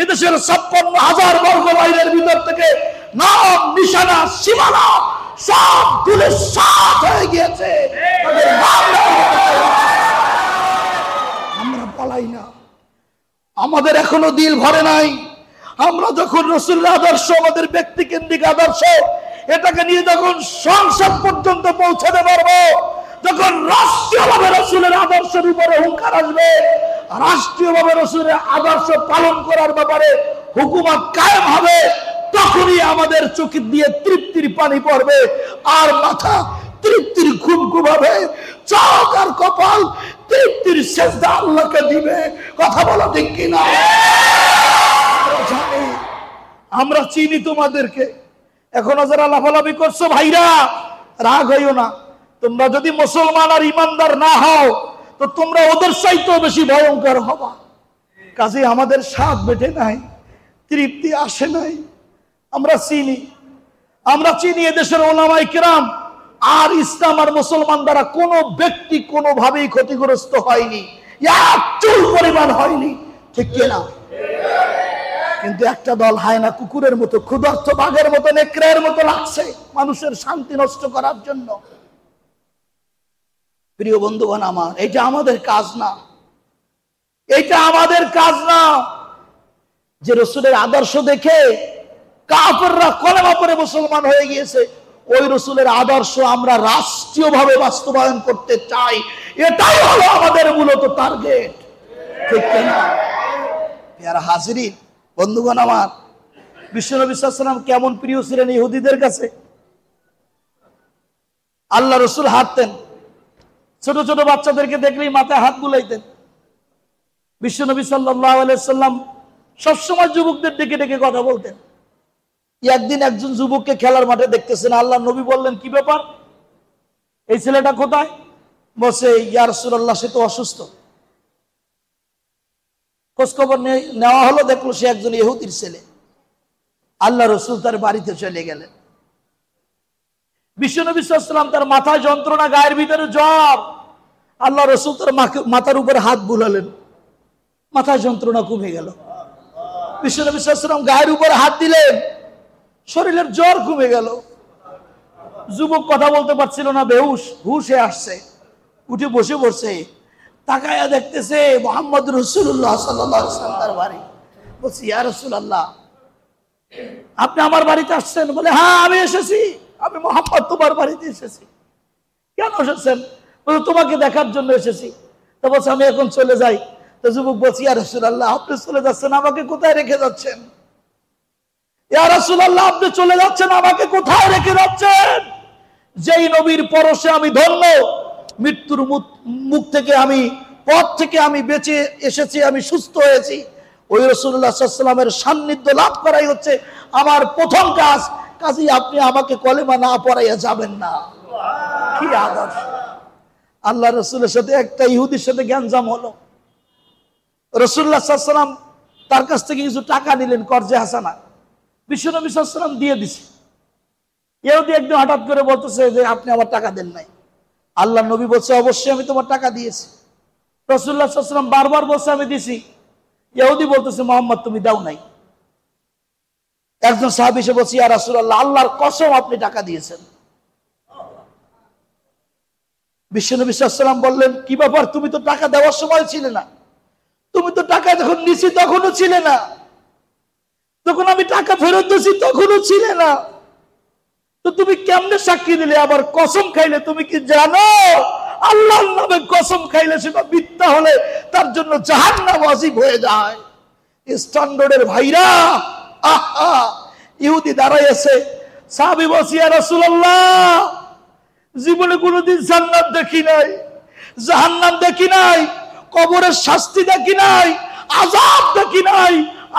এদেশের 56,000 বর্গ মাইলের ভিতর থেকে নাম নিশানা সীমানা সব তুলে সাত হয়ে গিয়েছে। আমরা পলাই না, আমাদের এখনো দিল ভরে নাই। আমরা যখন রাসূলের আদর্শ, আমাদের ব্যক্তিকেন্দ্রিক আদর্শ, এটাকে নিয়ে যখন সংসদ পর্যন্ত পৌঁছাতে পারবো, যখন রাষ্ট্রীয়ভাবে রাসূলের আদর্শের উপরে হুঙ্কার আসবে, রাষ্ট্রীয়ভাবে রাসূলের আদর্শ পালন করার ব্যাপারে হুকুমত কায়েম হবে, তখনই আমাদের চোখে দিয়ে তৃপ্তির পানি পড়বে, আর মাথা তৃপ্তির ঘুম ঘুমাবে, চোখ আর কপাল তৃপ্তির সেজদা আল্লাহকে দিবে। কথা বলো ঠিক কিনা? আমরা চিনি তোমাদেরকে। এখনো যারা লাফালাফি করছো, ভাইরা রাগ হইও না। তোমরা যদি মুসলমান আর ইমানদার না হও, তো তোমরা ওদের চাইতেও বেশি ভয়ঙ্কর হবা। কাজে আমাদের স্বাদ বেটে নাই, তৃপ্তি আসে নাই। আমরা চিনি এদেশের ওলামায়ে কেরাম আর ইসলাম আর মুসলমান দ্বারা কোনো ব্যক্তি কোনোভাবেই ক্ষতিগ্রস্ত হয়নি, এক চুল পরিমাণ হয়নি, ঠিক কিনা? কিন্তু একটা দল হায়না কুকুরের মতো, ক্ষুধার্ত বাঘের মতো, নেকড়ের মতো লাগছে মানুষের শান্তি নষ্ট করার জন্য। প্রিয় বন্ধুগণ আমার, এটা আমাদের কাজ না, এটা আমাদের কাজ না। যে রাসূলের আদর্শ দেখে কাফেররা কলেমা পড়ে মুসলমান হয়ে গিয়েছে, ওই রাসূলের আদর্শ আমরা রাষ্ট্রীয়ভাবে বাস্তবায়ন করতে চাই। এটাই হলো আমাদের মূলত টার্গেট, ঠিক না? প্রিয় হাজিরিন, বন্ধুগণ আমার, বিশ্বনবী সাল্লাল্লাহু আলাইহি ওয়াসাল্লাম কেমন প্রিয় ছিলেন ইহুদিদের কাছে। আল্লাহ রাসূল হাঁটতেন, ছোট ছোট বাচ্চাদেরকে দেখলেই মাথায় হাত বুলাইতেন। বিশ্বনবী সাল্লাল্লাহু আলাইহি ওয়াসাল্লাম সবসময় যুবকদের ডেকে ডেকে কথা বলতেন। একদিন একজন যুবককে খেলার মাঠে দেখতেছেন, আল্লাহ নবী বললেন, কি ব্যাপার, এই ছেলেটা কোথায়? বসে, ইয়া রাসূলুল্লাহ, সে তো অসুস্থ। খোঁজখবর নেওয়া হলো, দেখলো সে একজন ইহুদির ছেলে। আল্লাহ রাসূল তার বাড়িতে চলে গেলেন। বিশ্বনবী সাল্লাল্লাহু আলাইহি ওয়াসাল্লাম তার মাথায় যন্ত্রণা, গায়ের ভিতরে জ্বর, আল্লাহ রসুল তার মাথার উপরে হাত বুলালেন, মাথায় যন্ত্রণা কমে গেল। বিশ্বনবী সাল্লাল্লাহু আলাইহি ওয়াসাল্লাম গায়ের উপরে হাত দিলেন, শরীরের জ্বর কমে গেল। যুবক কথা বলতে পারছিল না, বেহুশ, হুশে আসছে, উঠে বসে পড়ছে, তাকায়া দেখতেছে মুহাম্মদ রাসূলুল্লাহ সাল্লাল্লাহু আলাইহি ওয়াসাল্লাম তার বাড়ি। বলছি, ইয়া রাসূলুল্লাহ, আপনি আমার বাড়িতে আসছেন? বলে, হ্যাঁ আমি এসেছি, আমি মুহাম্মদ তোমার বাড়িতে এসেছি। কেন এসেছেন? বলে, তোমাকে দেখার জন্য এসেছি। তো বলছে, আমি এখন চলে যাই। তো যুবক বলছি, ইয়া রাসূলুল্লাহ, আপনি চলে যাচ্ছেন, আমাকে কোথায় রেখে যাচ্ছেন? ইয়া রাসূলুল্লাহ, আপনি চলে যাচ্ছেন, আমাকে কোথায় রেখে যাচ্ছেন? যেই নবীর পরশে আমি ধন্য, মৃত্যুর মুখ থেকে আমি, পথ থেকে আমি বেঁচে এসেছি, আমি সুস্থ হয়েছি, ওই রাসূলুল্লাহ সাল্লাল্লাহু আলাইহি ওয়াসাল্লামের সান্নিধ্য লাভ করাই হচ্ছে আমার প্রথম কাজ। কাজেই আপনি আমাকে কলেমা না পড়াইয়া যাবেন না। কি আদর্শ! আল্লাহ রসুলের সাথে একটা ইহুদির সাথে গ্যাঞ্জাম হলো। রাসূলুল্লাহ সাল্লাল্লাহু আলাইহি ওয়াসাল্লাম তার কাছ থেকে কিছু টাকা নিলেন, কর্জে হাসানা। বিশ্বনবী সাল্লাল্লাহু আলাইহি ওয়াসাল্লাম দিয়ে দিছে। ইহুদি একদিন হঠাৎ করে বলতেছে যে, আপনি আমার টাকা দেন নাই। আল্লাহ নবী বলছে, অবশ্যই আমি তোমার টাকা দিয়েছি। রাসূলুল্লাহ সাল্লাল্লাহু আলাইহি ওয়াসাল্লাম বারবার বলছে, আমি দিছি। ইহুদি বলতেছে, মুহাম্মদ তুমি দাও নাই। একজন সাহাবী এসে বলছে, ইয়া রাসূলুল্লাহ, আল্লাহর কসম আপনি টাকা দিয়েছেন। বিশ্বনবী সাল্লাল্লাহু আলাইহি ওয়াসাল্লাম বললেন, কি ব্যাপার, তুমি তো টাকা দেওয়ার সময় ছিলে না, তুমি তো টাকা যখন নিছি তখনও ছিলে না, যখন আমি টাকা ফেরত দিয়েছি তখনও ছিলে না, তো তুমি কেমনে সাক্ষী দিলে? আবার কসম খাইলে, তুমি কি জানো আল্লাহর নামে কসম খাইলে সেটা মিথ্যা হলে তার জন্য জাহান্নাম ওয়াজিব হয়ে যায়। স্ট্যান্ডার্ডের ভাইরা, আহা! ইহুদি দাঁড়াইছে, সাহাবী বলছে, ইয়া রাসূলুল্লাহ, জীবনে কোনোদিন জান্নাত দেখি নাই, জাহান্নাম দেখি নাই, কবরের শাস্তি দেখি নাই, আযাব দেখি নাই,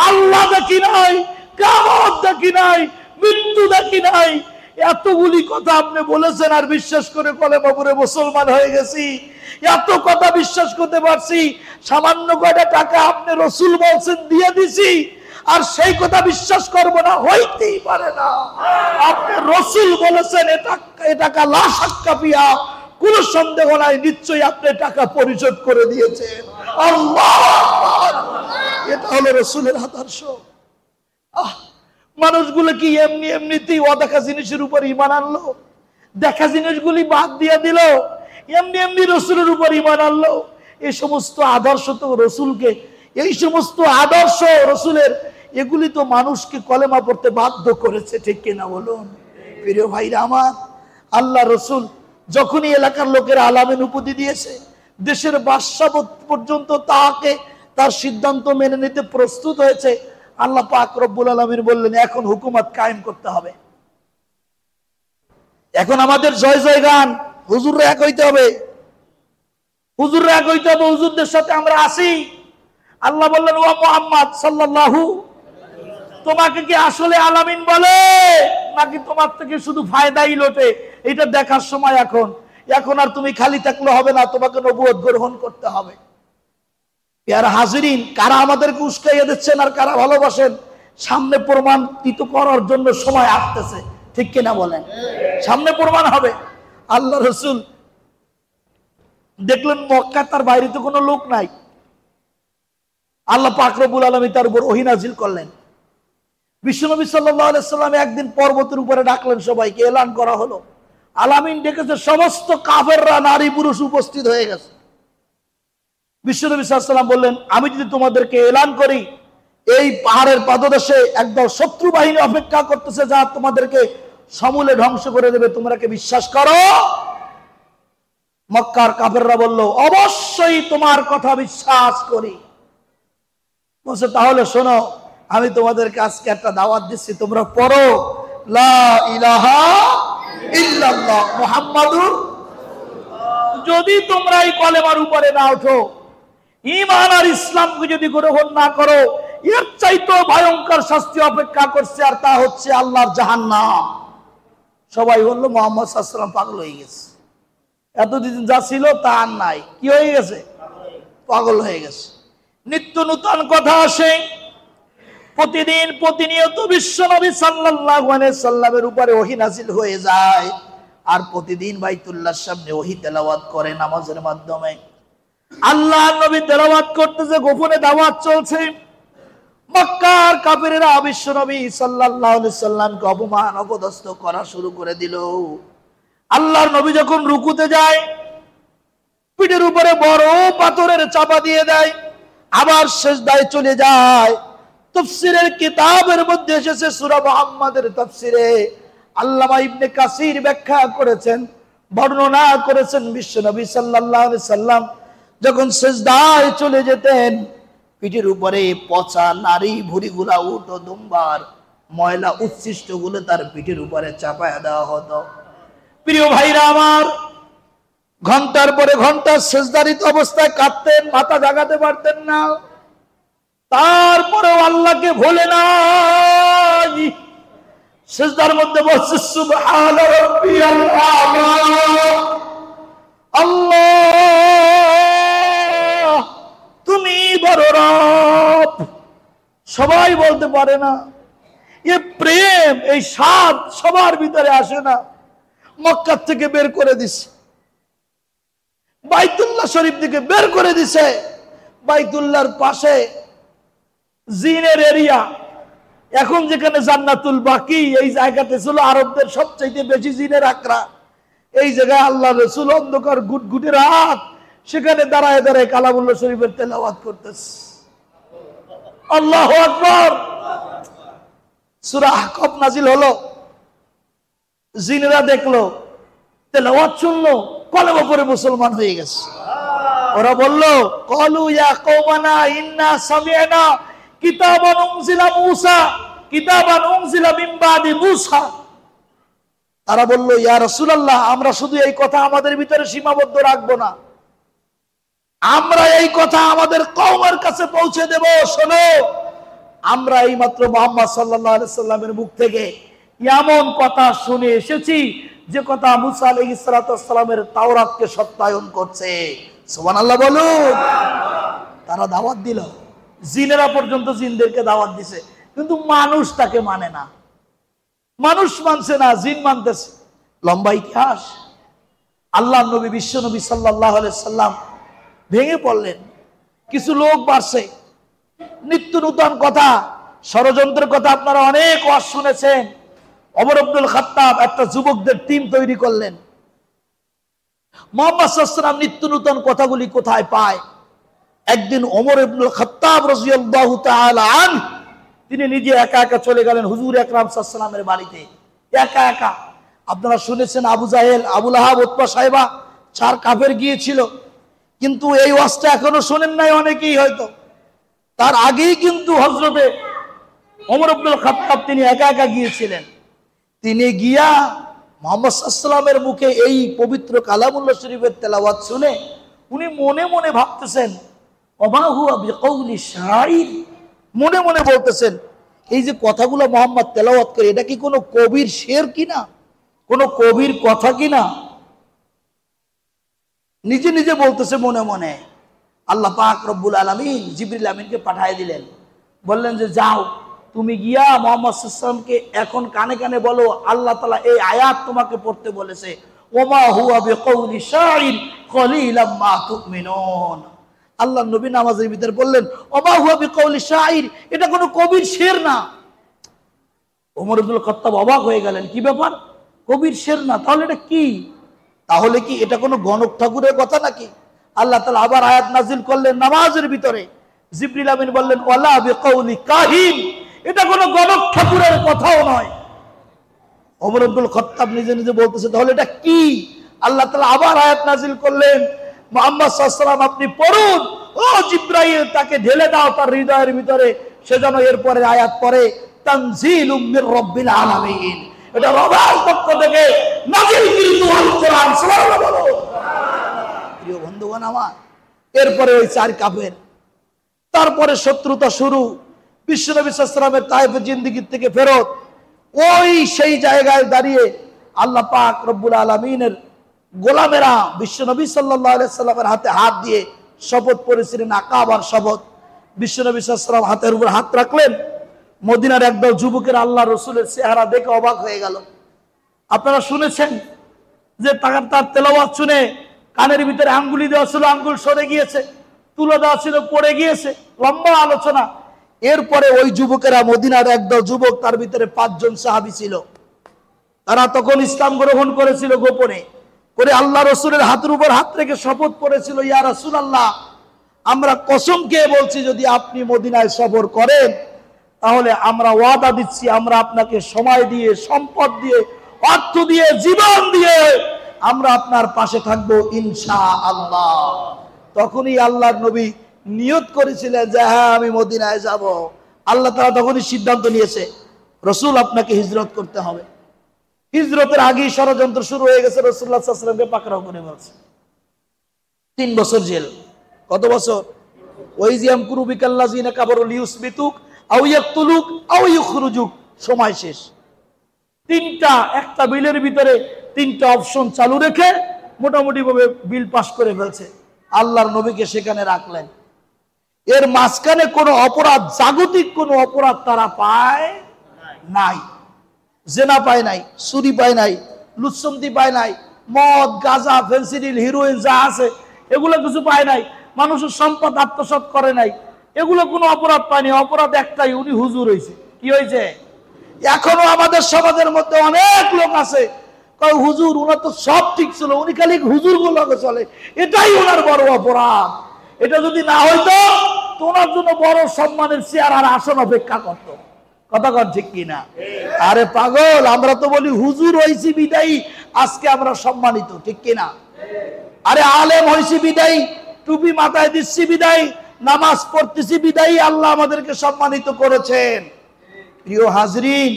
আল্লাহ দেখি নাই, কিয়ামত দেখি নাই, মৃত্যু দেখি নাই। এতগুলি কথা আপনি বলেছেন আর বিশ্বাস করে কলেমা পড়ে মুসলমান হয়ে গেছি। এত কথা বিশ্বাস করতে পারছি, সামান্য কয়টা টাকা আপনি রাসূল বলছেন দিয়ে দিছি, আর সেই কথা বিশ্বাস করব না, হইতেই পারে না। আপনি রাসূল বলেছেন এ টাকা লা শাক্কা ফিহা, কোনো সন্দেহ নাই, নিশ্চয়ই আপনি টাকা পরিশোধ করে দিয়েছেন। আল্লাহ, এটা হলো রাসূলের আদর্শ। মানুষগুলো কি এমনি এমনিতেই অদেখা জিনিসের উপর ঈমান আনলো? দেখা জিনিসগুলি বাদ দিয়ে দিল, এমনি এমনি রাসূলের উপর ঈমান আনলো? এই সমস্ত আদর্শ তো রাসূলকে, এই সমস্ত আদর্শ রাসূলের, এগুলি তো মানুষকে কলেমা পড়তে বাধ্য করেছে, ঠিক কিনা বলুন? প্রিয় ভাইরা আমার, আল্লাহ রাসূল যখনই এলাকার লোকেরা আলামিন উপাধি দিয়েছে, দেশের বাদশা পর্যন্ত তাকে তার সিদ্ধান্ত মেনে নিতে প্রস্তুত হয়েছে, আল্লাহ পাক রব্বুল আলামিন বললেন, এখন হুকুমত কায়েম করতে হবে। এখন আমাদের জয় জয় গান, হুজুররা এক হইতে হবে, হুজুররা এক হইতে হবে, হুজুরদের সাথে আমরা আসি। আল্লাহ বললেন, ওয়া মুহাম্মদ সাল্লাল্লাহু, তোমাকে কি আসলে আলামিন বলে নাকি তোমার থেকে শুধু ফায়দাই লোটে? এটা দেখার সময় এখন। এখন আর তুমি খালি থাকলে হবে না, তোমাকে নবুয়ত গ্রহণ করতে হবে। ইয়ার হাজিরিন, কারা আমাদেরকে উস্কাইয়া দিচ্ছেন আর কারা ভালোবাসেন, সামনে প্রমাণিত করার জন্য সময় আসতেছে, ঠিক কিনা বলেন? সামনে প্রমাণ হবে। আল্লাহ রাসূল দেখলেন মক্কা, তার বাইরে তো কোনো লোক নাই। আল্লাহ পাক রব্বুল আলামিন তার উপর ওহী নাযিল করলেন। বিশ্বনবী সাল্লাল্লাহু আলাইহি ওয়াসাল্লাম একদিন পর্বতের উপরে ডাকলেন সবাইকে, এলান করা হলো। আলামিন ডেকেছে, সমস্ত কাফেররা, নারী পুরুষ উপস্থিত হয়ে গেছে। বিশ্বনবী সাল্লাল্লাহু আলাইহি ওয়াসাল্লাম বললেন, আমি যদি তোমাদেরকে এলান করি, এই পাহাড়ের পাদদেশে একদল শত্রু বাহিনী অপেক্ষা করতেছে, যা তোমাদেরকে সমূলে ধ্বংস করে দেবে, তোমরা কি বিশ্বাস করো? মক্কার কাফেররা বলল, অবশ্যই তোমার কথা বিশ্বাস করি। বলছে, তাহলে শোনো, আমি তোমাদেরকে আজকে একটা দাওয়াত দিচ্ছি, তোমরা পড়ো লা ইলাহা ইল্লাল্লাহ মুহাম্মাদুর। যদি তোমরা এই কলেমার উপরে না ওঠো, ঈমান আর ইসলামকে যদি গ্রহণ না করো, এর চাইতে ভয়ঙ্কর শাস্তি অপেক্ষা করছে, আর তা হচ্ছে আল্লাহর জাহান্নাম। সবাই বললো, মুহাম্মদ সাল্লাল্লাহু আলাইহি ওয়াসাল্লাম পাগল হয়ে গেছে, এতদিন যা ছিল তা আর নাই। কি হয়ে গেছে? পাগল হয়ে গেছে। নিত্য নূতন কথা আসে, প্রতিদিন প্রতিনিয়ত বিশ্বনবী সাল্লাল্লাহু আলাইহি সাল্লামের উপরে ওহী নাযিল হয়ে যায়। আর প্রতিদিন বাইতুল্লাহর সামনে ওহী তেলাওয়াত করে নামাজের মাধ্যমে। আল্লাহ নবী তেলাওয়াত করতেছে, গোপনে দাওয়াত চলছে। মক্কার কাফিরেরা বিশ্ব নবী সাল্লাল্লাহু আলাইহি সাল্লামকে অপমান অপদস্থ করা শুরু করে দিল। আল্লাহর নবী যখন রুকুতে যায়, পিঠের উপরে বড় পাথরের চাপা দিয়ে দেয়, আবার সিজদায় চলে যায়। তাফসীরের কিতাবের মধ্যে এসেছে, সূরা মুহাম্মাদের তাফসীরে আল্লামা ইবনে কাসির ব্যাখ্যা করেছেন, বর্ণনা করেছেন, বিশ্ব নবী সাল্লাল্লাহু আলাইহি সাল্লাম যখন সিজদায় চলে যেতেন, পিঠের উপরে পচা নারী ভুঁড়িগুলা, উট ও দুম্বার ময়লা উচ্ছিষ্ট গুলো তার পিঠের উপরে চাপায়া দেওয়া হতো। প্রিয় ভাইরা আমার, ঘন্টার পরে ঘন্টা সিজদারিত অবস্থায় কাঁদতেন, মাথা জাগাতে পারতেন না। তারপরেও আল্লাহকে ভোলে নাই, সিজদার মধ্যে বলছে সুবহান রাব্বিয়াল আ'লা। আল্লাহ তুমি বড় রব। সবাই বলতে পারে না, এ প্রেম, এই স্বাদ সবার ভিতরে আসে না। মক্কা থেকে বের করে দিছে, বাইতুল্লাহ শরীফ থেকে বের করে দিছে। বাইতুল্লাহর পাশে জিনের এরিয়া, এখন যেখানে জান্নাতুল বাকি, এই জায়গাতে ছিল আরবদের সবচেয়ে বেশি জিনের আকড়া। এই জায়গায় আল্লাহ রাসূল অন্ধকার গুটগুটে রাত, সেখানে দাঁড়ায় দাঁড়ায় কালামুল্লাহ শরীফের তেলাওয়াত করতেছে। আল্লাহু আকবার। সূরা আহকাফ নাজিল হলো, জিনেরা দেখলো, তেলাওয়াত শুনলো, কলেমা পড়ে মুসলমান হয়ে গেছে। ওরা বলল, ক্বালু ইয়া কওমানা ইন্না সামি'না কিতাবান উনজিলা মূসা কিতাবান উনজিলা মিন বাদি মূসা। তারা বলল, ইয়া রাসূলুল্লাহ, আমরা শুধু এই কথা আমাদের ভিতরে সীমাবদ্ধ রাখবো না, আমরা এই কথা আমাদের কওমের কাছে পৌঁছে দেব। শোনো, আমরা এই মাত্র মুহাম্মদ সাল্লাল্লাহু আলাইহি সাল্লামের মুখ থেকে এমন কথা শুনে এসেছি যে কথা মুসা আলাইহিস সালাতু ওয়াস সালামের তাওরাতকে সত্যায়ন করছে। সুবহানাল্লাহ বলুন। তারা দাওয়াত দিল, জিনেরা পর্যন্ত জিনদেরকে দাওয়াত দিছে, কিন্তু মানুষ তাকে মানে না। মানুষ মানছে না, জিন মানতেছে। লম্বা ইতিহাস। আল্লাহর নবী বিশ্ব নবী সাল্লাল্লাহু আলাইহি সাল্লাম ভেঙে পড়লেন। কিছু লোক বাড়ছে, নিত্য নূতন কথা, ষড়যন্ত্রের কথা আপনারা অনেক ওয়াজ শুনেছেন। ওমর ইবনুল খাত্তাব একটা যুবকদের টিম তৈরি করলেন। মুহাম্মদ সাল্লাল্লাহু আলাইহি ওয়াসাল্লাম নিত্য নূতন কথাগুলি কোথায় পায়? একদিন ওমর ইবনুল খাত্তাব রাদিয়াল্লাহু তাআলা আনহু তিনি নিজে একা একা চলে গেলেন হুজুর আকরাম সাল্লাল্লাহু আলাইহি ওয়াসাল্লামের বাড়িতে, একা একা। আপনারা শুনেছেন আবু জাহেল, আবু লাহাব, উতবা, সাইবা 4 কাফের গিয়েছিল, কিন্তু এই ওয়াজটা এখনো শোনেন নাই অনেকেই হয়তো। তার আগেই কিন্তু হযরতে ওমর ইবনুল খাত্তাব তিনি একা একা গিয়েছিলেন। তিনি গিয়া মুহাম্মদ সাল্লাল্লাহু আলাইহি ওয়াসাল্লামের মুখে এই পবিত্র কালামুল্লাহ শরীফের তেলাওয়াত শুনে উনি মনে মনে ভাবতেছেন, ওমা হুয়া বিকাউলি শাইর। মনে মনে বলতেছেন, এই যে কথাগুলো মুহাম্মদ তেলাওয়াত করে, এটা কি কোনো কবির শের কিনা, কোনো কবির কথা কিনা? নিজে নিজে বলতেছে মনে মনে। আল্লাহ পাক রব্বুল আলামিন জিবরিল আমিনকে পাঠিয়ে দিলেন, বললেন যে যাও, তুমি গিয়া মুহাম্মদ সাল্লাল্লাহু আলাইহি ওয়াসাল্লামকে এখন কানে কানে বলো, আল্লাহ তাআলা এই আয়াত তোমাকে পড়তে বলেছে, ওমা হুয়া বিকাউলি শাইর কলিলাম মা তুমিনুন। আল্লাহ নবী নামাজের ভিতরে বললেন, ওমা হুয়া বিকাউলি শাইর, এটা কোনো কবির শের না। ওমর ইবনুল খাত্তাব অবাক হয়ে গেলেন, কি ব্যাপার, কবির শের না, তাহলে এটা কি? তাহলে কি এটা কোনো গণক ঠাকুরের কথা নাকি? আল্লাহ তাআলা আবার আয়াত নাজিল করলেন নামাজের ভিতরে। জিবরিল আমিন বললেন, ওয়ালা বিকাউলি কাহিন, এটা কোনো গণক ঠাকুরের কথাও নয়। ওমর ইবনুল খাত্তাব নিজে নিজে বলতেছে, তাহলে এটা কি? আল্লাহ তাআলা আবার আয়াত নাজিল করলেন, মুহাম্মদ সাল্লাল্লাহু আলাইহি ওয়াসাল্লাম আপনি পড়ুন, ও জিবরাইল তাকে ঢেলে দাও তার হৃদয়ের ভিতরে, সে যেন এরপরে আয়াত পড়ে, তানজিলুম মির রাব্বিল আলামিন, এটা রবের পক্ষ থেকে নাজিলকৃত আল কোরআন। সুবহানাল্লাহ বলো। প্রিয় বন্ধুগণ আমার, এরপরে ওই 4 কাফের, তারপরে শত্রুতা শুরু। বিশ্বনবী সাল্লাল্লাহু আলাইহি ওয়াসাল্লামের তায়েফের জিন্দেগি থেকে ফেরত, ওই সেই জায়গায় দাঁড়িয়ে আল্লাহ পাক রব্বুল আলামিনের গোলামেরা বিশ্বনবী সাল্লাল্লাহু আলাইহি ওয়াসাল্লামের হাতে হাত দিয়ে শপথ করেছিলেন, আকাবার শপথ। বিশ্বনবী সাল্লাল্লাহু আলাইহি ওয়াসাল্লাম হাতের উপর হাত রাখলেন। মদিনার একদল যুবকের আল্লাহ রসুলের চেহারা দেখে অবাক হয়ে গেল। আপনারা শুনেছেন যে তার তেলাওয়াত শুনে কানের ভিতরে আঙ্গুলি দেওয়া ছিল, আঙ্গুল সরে গিয়েছে, তুলে দেওয়া ছিল, পড়ে গিয়েছে, লম্বা আলোচনা। এরপরে ওই যুবকেরা, মদিনার একদল যুবক, তার ভিতরে 5 জন সাহাবী ছিল, তারা তখন ইসলাম গ্রহণ করেছিল গোপনে করে, আল্লাহ রসুলের হাতের উপর হাত রেখে শপথ করেছিল, ইয়া রাসূলুল্লাহ, আমরা কসম খেয়ে বলছি যদি আপনি মদিনায় সফর করেন তাহলে আমরা ওয়াদা দিচ্ছি আমরা আপনাকে সময় দিয়ে, সম্পদ দিয়ে, অর্থ দিয়ে, জীবন দিয়ে আমরা আপনার পাশে থাকবো ইনশাআল্লাহ। তখনই আল্লাহর নবী নিয়ত করেছিলেন যে হ্যাঁ আমি মদিনায় যাব। আল্লাহ তাআলা তখনই সিদ্ধান্ত নিয়েছে রসুল আপনাকে হিজরত করতে হবে। হিজরতের আগেই ষড়যন্ত্র শুরু হয়ে গেছে, রাসূলুল্লাহ সাল্লাল্লাহু আলাইহি ওয়াসাল্লামকে পাকড়াও করে বলছে 3 বছর জেল। কত বছর? ওয়াইজিয়াম কুরুবিকাল্লাযিনা কাফারু লিউসবিতুক আও ইয়াকতুলুক আও ইখরুজুক, সময় শেষ। একটা বিলের ভিতরে 3টা অপশন চালু রেখে মোটামুটি ভাবে বিল পাস করে ফেলছে। আল্লাহর নবীকে সেখানে রাখলেন। এর মাঝখানে কোনো অপরাধ, জাগতিক কোনো অপরাধ তারা পায় নাই। জেনা পায় নাই, চুরি পায় নাই, লুচ্ছন্তি পায় নাই, মদ, গাঁজা, ফেন্সিডিল, হিরোইন যা আছে এগুলো কিছু পায় নাই, মানুষের সম্পদ আত্মসাৎ করে নাই, এগুলো কোনো অপরাধ পায়নি। অপরাধ একটাই, উনি হুজুর হয়েছে। কি হয়েছে? এখনো আমাদের সমাজের মধ্যে অনেক লোক আছে কয় হুজুর, ওনার তো সব ঠিক ছিল, উনি খালি হুজুর গুলোকে চলে, এটাই ওনার বড় অপরাধ। এটা যদি না হইতো তো ওনার জন্য বড় সম্মানের চেয়ার আর আসন অপেক্ষা করতো। কথা কর ঠিক কিনা? আরে পাগল, আমরা তো বলি হুজুর হইছি বিদায়ী আজকে আমরা সম্মানিত, ঠিক কিনা? আরে আলেম হইছি বিদায়ী, টুপি মাথায় দিচ্ছি বিদায়ী, নামাজ পড়তেছি বিদায়ী আল্লাহ আমাদেরকে সম্মানিত করেছেন। প্রিয় হাজরিন,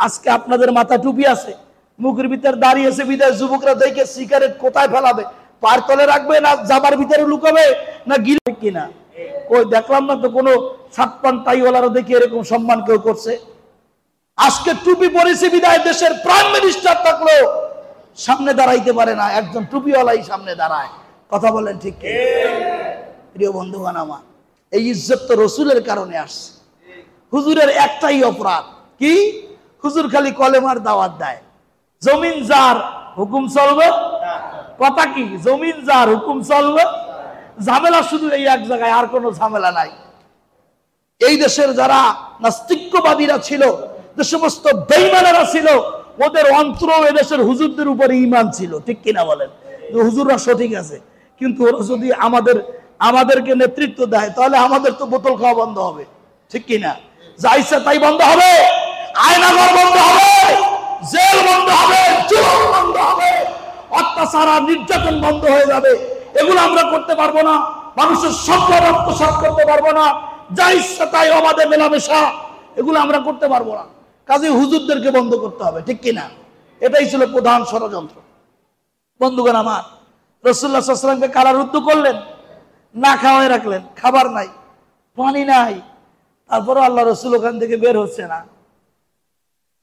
আজকে আপনাদের মাথা টুপি আছে, মুখের ভিতরে দাঁড়িয়ে আছে বিদায় যুবকরা দেখে সিগারেট কোথায় ফেলাবে, পার তলে রাখবে না জামার ভিতরে লুকাবে না গিলে কিনা? কই দেখলাম না তো কোনো ছাটপান টাইওয়ালারা দেখে এরকম সম্মান কেউ করছে। আজকে টুপি পরেছে বিদায় দেশের প্রাইম মিনিস্টার থাকলেও সামনে দাঁড়াইতে পারে না, একজন টুপিওয়ালাই সামনে দাঁড়ায়। কথা বলেন ঠিক কি? প্রিয় বন্ধুগণ আমার, এই ইজ্জত তো রসুলের কারণে আসছে। হুজুরের একটাই অপরাধ কি? হুজুর খালি কলেমার দাওয়াত দেয়, জমিন যার হুকুম চলবে। কথা কি? জমিন যার হুকুম চলবে। ঝামেলা শুধু এই এক জায়গায়, আর কোনো ঝামেলা নাই। এই দেশের যারা নাস্তিক্যবাদীরা ছিল, যে সমস্ত বেঈমানেরা ছিল, ওদের অন্তর এদেশের হুজুরদের উপরে ঈমান ছিল, ঠিক কিনা বলেন? হুজুররা সঠিক আছে, কিন্তু ওরা যদি আমাদেরকে নেতৃত্ব দেয় তাহলে আমাদের তো বোতল খাওয়া বন্ধ হবে, ঠিক কিনা? যা ইচ্ছা তাই বন্ধ হবে, আয়নাঘর বন্ধ হবে, জেল বন্ধ হবে, জুলুম বন্ধ হবে, অত্যাচার আর নির্যাতন বন্ধ হয়ে যাবে। এগুলো আমরা করতে পারবো না, মানুষের সম্পদ আত্মসাৎ করতে পারবো না, যা ইচ্ছা তাই অবাধে মেলামেশা, এগুলো আমরা করতে পারবো না। কাজে হুজুরদেরকে বন্ধ করতে হবে, ঠিক কিনা? এটাই ছিল প্রধান ষড়যন্ত্র। বন্ধুগণ আমার, রাসূলুল্লাহ সাল্লাল্লাহু আলাইহি ওয়াসাল্লামকে কারারুদ্ধ করলেন, না খাওয়াই রাখলেন, খাবার নাই, পানি নাই, তারপরে আল্লাহ রসুল ওখান থেকে বের হচ্ছে না।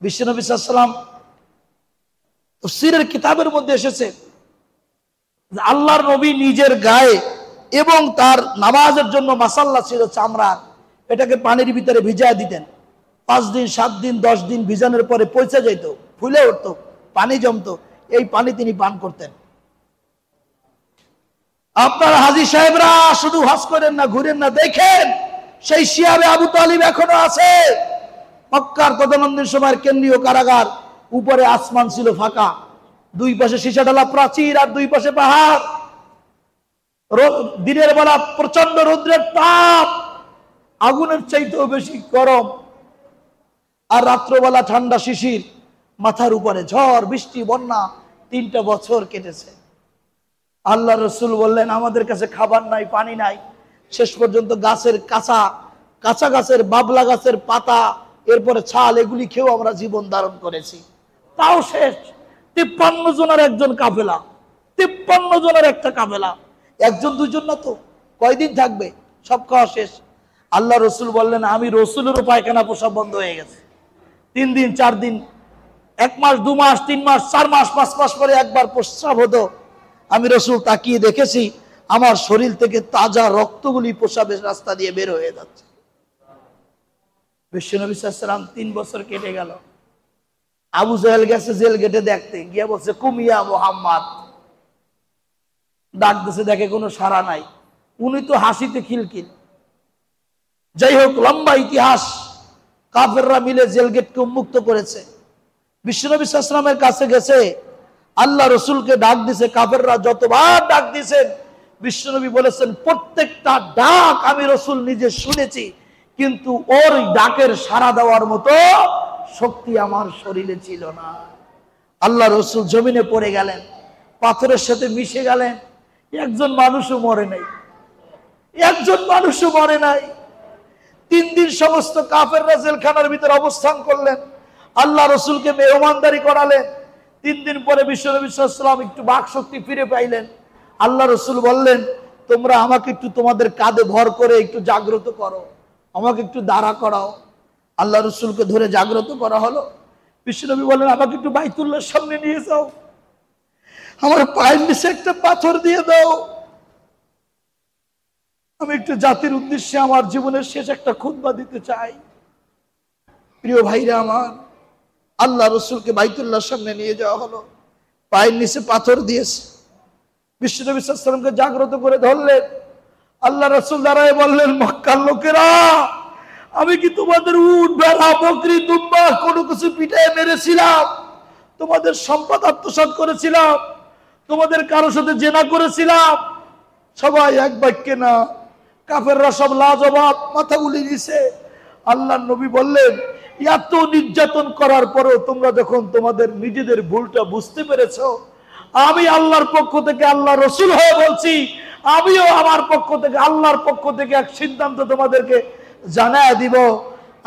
বিশ্বনবী সাল্লাল্লাহু আলাইহি ওয়াসাল্লাম তাফসীরের কিতাবের মধ্যে এসেছে যে আল্লাহর নবী নিজের গায়ে এবং তার নামাজের জন্য মাসাল্লা ছিল চামড়া, এটাকে পানির ভিতরে ভিজায় দিতেন। 5 দিন 7 দিন 10 দিন ভিজানোর পরে পচে যেত, ফুলে উঠতো, পানি জমতো, এই পানি তিনি পান করতেন। আপনার হাজী সাহেবরা শুধু হজ করেন না, ঘুরেন না, দেখেন সেই শিয়াবে আবু তালিব এখনো আছে। মক্কার তদানীন্তন সময়ের কেন্দ্রীয় কারাগার, উপরে আসমান ছিল ফাঁকা, 2 পাশে সীসা ঢালা প্রাচীর আর 2 পাশে পাহাড়। দিনের বেলা প্রচন্ড রৌদ্রের তাপ, আগুনের চাইতেও বেশি গরম, আর রাত্রবেলা ঠান্ডা শিশির, মাথার উপরে ঝড় বৃষ্টি বন্যা। 3টা বছর কেটেছে। আল্লাহ রসুল বললেন আমাদের কাছে খাবার নাই, পানি নাই। শেষ পর্যন্ত গাছের কাঁচা গাছের, বাবলা গাছের পাতা, এরপরে ছাল, এগুলি খেয়েও আমরা জীবন ধারণ করেছি। তাও শেষ। 53 জনের একজন কাফেলা, 53 জনের একটা কাফেলা, 1 2 জন না তো, কয়দিন থাকবে? সব খাওয়া শেষ। আল্লাহ রসুল বললেন আমি রসুলেরও পায়খানা প্রসাব বন্ধ হয়ে গেছে। 3 দিন 4 দিন, 1 মাস 2 মাস 3 মাস 4 মাস 5 মাস পরে একবার প্রস্রাব হতো। আমি রসুল তাকিয়ে দেখেছি আমার শরীর থেকে তাজা রক্তগুলি প্রস্রাবের রাস্তা দিয়ে বের হয়ে যাচ্ছে। বিশ্বনবী সাল্লাল্লাহু আলাইহি ওয়াসাল্লাম 3 বছর কেটে গেল। আবু জাহেল গেছে জেল গেটে দেখতে, গিয়ে বলছে কুমিয়া মোহাম্মদ, ডাক দিছে, দেখে কোনো সাড়া নাই। উনি তো হাসিতে খিলখিল। যাই হোক, লম্বা ইতিহাস। কাফেররা মিলে জেল গেটকে উন্মুক্ত করেছে। বিশ্বনবী সাল্লাল্লাহু আলাইহি ওয়াসাল্লামের কাছে গেছে, আল্লাহ রসুলকে ডাক দিছে। কাফেররা যতবার ডাক দিছেন, বিশ্বনবী বলেছেন প্রত্যেকটা ডাক আমি রসুল নিজে শুনেছি, কিন্তু ওর ডাকের সাড়া দেওয়ার মতো শক্তি আমার শরীরে ছিল না। আল্লাহ রসুল জমিনে পড়ে গেলেন, পাথরের সাথে মিশে গেলেন। একজন মানুষও মরে নাই, একজন মানুষও মরে নাই। 3 দিন সমস্ত কাফেররা জেলখানার ভিতরে অবস্থান করলেন, আল্লাহ রসুলকে মেহমানদারি করালেন। 3 দিন পরে বিশ্বনবী সাল্লাল্লাহু আলাইহি ওয়াসাল্লাম একটু বাক শক্তি ফিরে পাইলেন। আল্লাহ রসুল বললেন, তোমরা আমাকে একটু তোমাদের কাঁধে ভর করে একটু জাগ্রত করো, আমাকে একটু দাঁড়া করাও। আল্লাহ রসুলকে ধরে জাগ্রত করা হলো। বিশ্বনবী বললেন, আমাকে একটু বাইতুল্লাহর সামনে নিয়ে যাও, আমার পায়ের নিচে একটা পাথর দিয়ে দাও, আমি একটু জাতির উদ্দেশ্যে আমার জীবনের শেষ একটা খুতবা দিতে চাই। প্রিয় ভাইরা আমার, আল্লাহ রসুলকে বাইতুল্লাহর সামনে নিয়ে যাওয়া হলো, পায়ের নিচে পাথর দিয়েছে। বিশ্বনবী সাল্লাল্লাহু আলাইহি ওয়াসাল্লামকে জাগ্রত করে ধরলেন। আল্লাহ রসুল দাঁড়ায় বললেন, মক্কার লোকেরা, আমি কি তোমাদের উট ভেড়া বকরি দুম্বা কোনো কিছু পিটায় মেরেছিলাম? তোমাদের সম্পদ আত্মসাৎ করেছিলাম? তোমাদের কারোর সাথে জেনা করেছিলাম? সবাই এক বাক্যে না। কাফেররা সব লাজবাব, মাথা উলিয়ে দিছে। আল্লাহ নবী বললেন, এত নির্যাতন করার পরেও তোমরা যখন তোমাদের নিজেদের ভুলটা বুঝতে পেরেছো, আমি আল্লাহর পক্ষ থেকে, আল্লাহ রসুল হয়ে বলছি, আমিও আমার পক্ষ থেকে, আল্লাহর পক্ষ থেকে এক সিদ্ধান্ত তোমাদেরকে জানায় দিব,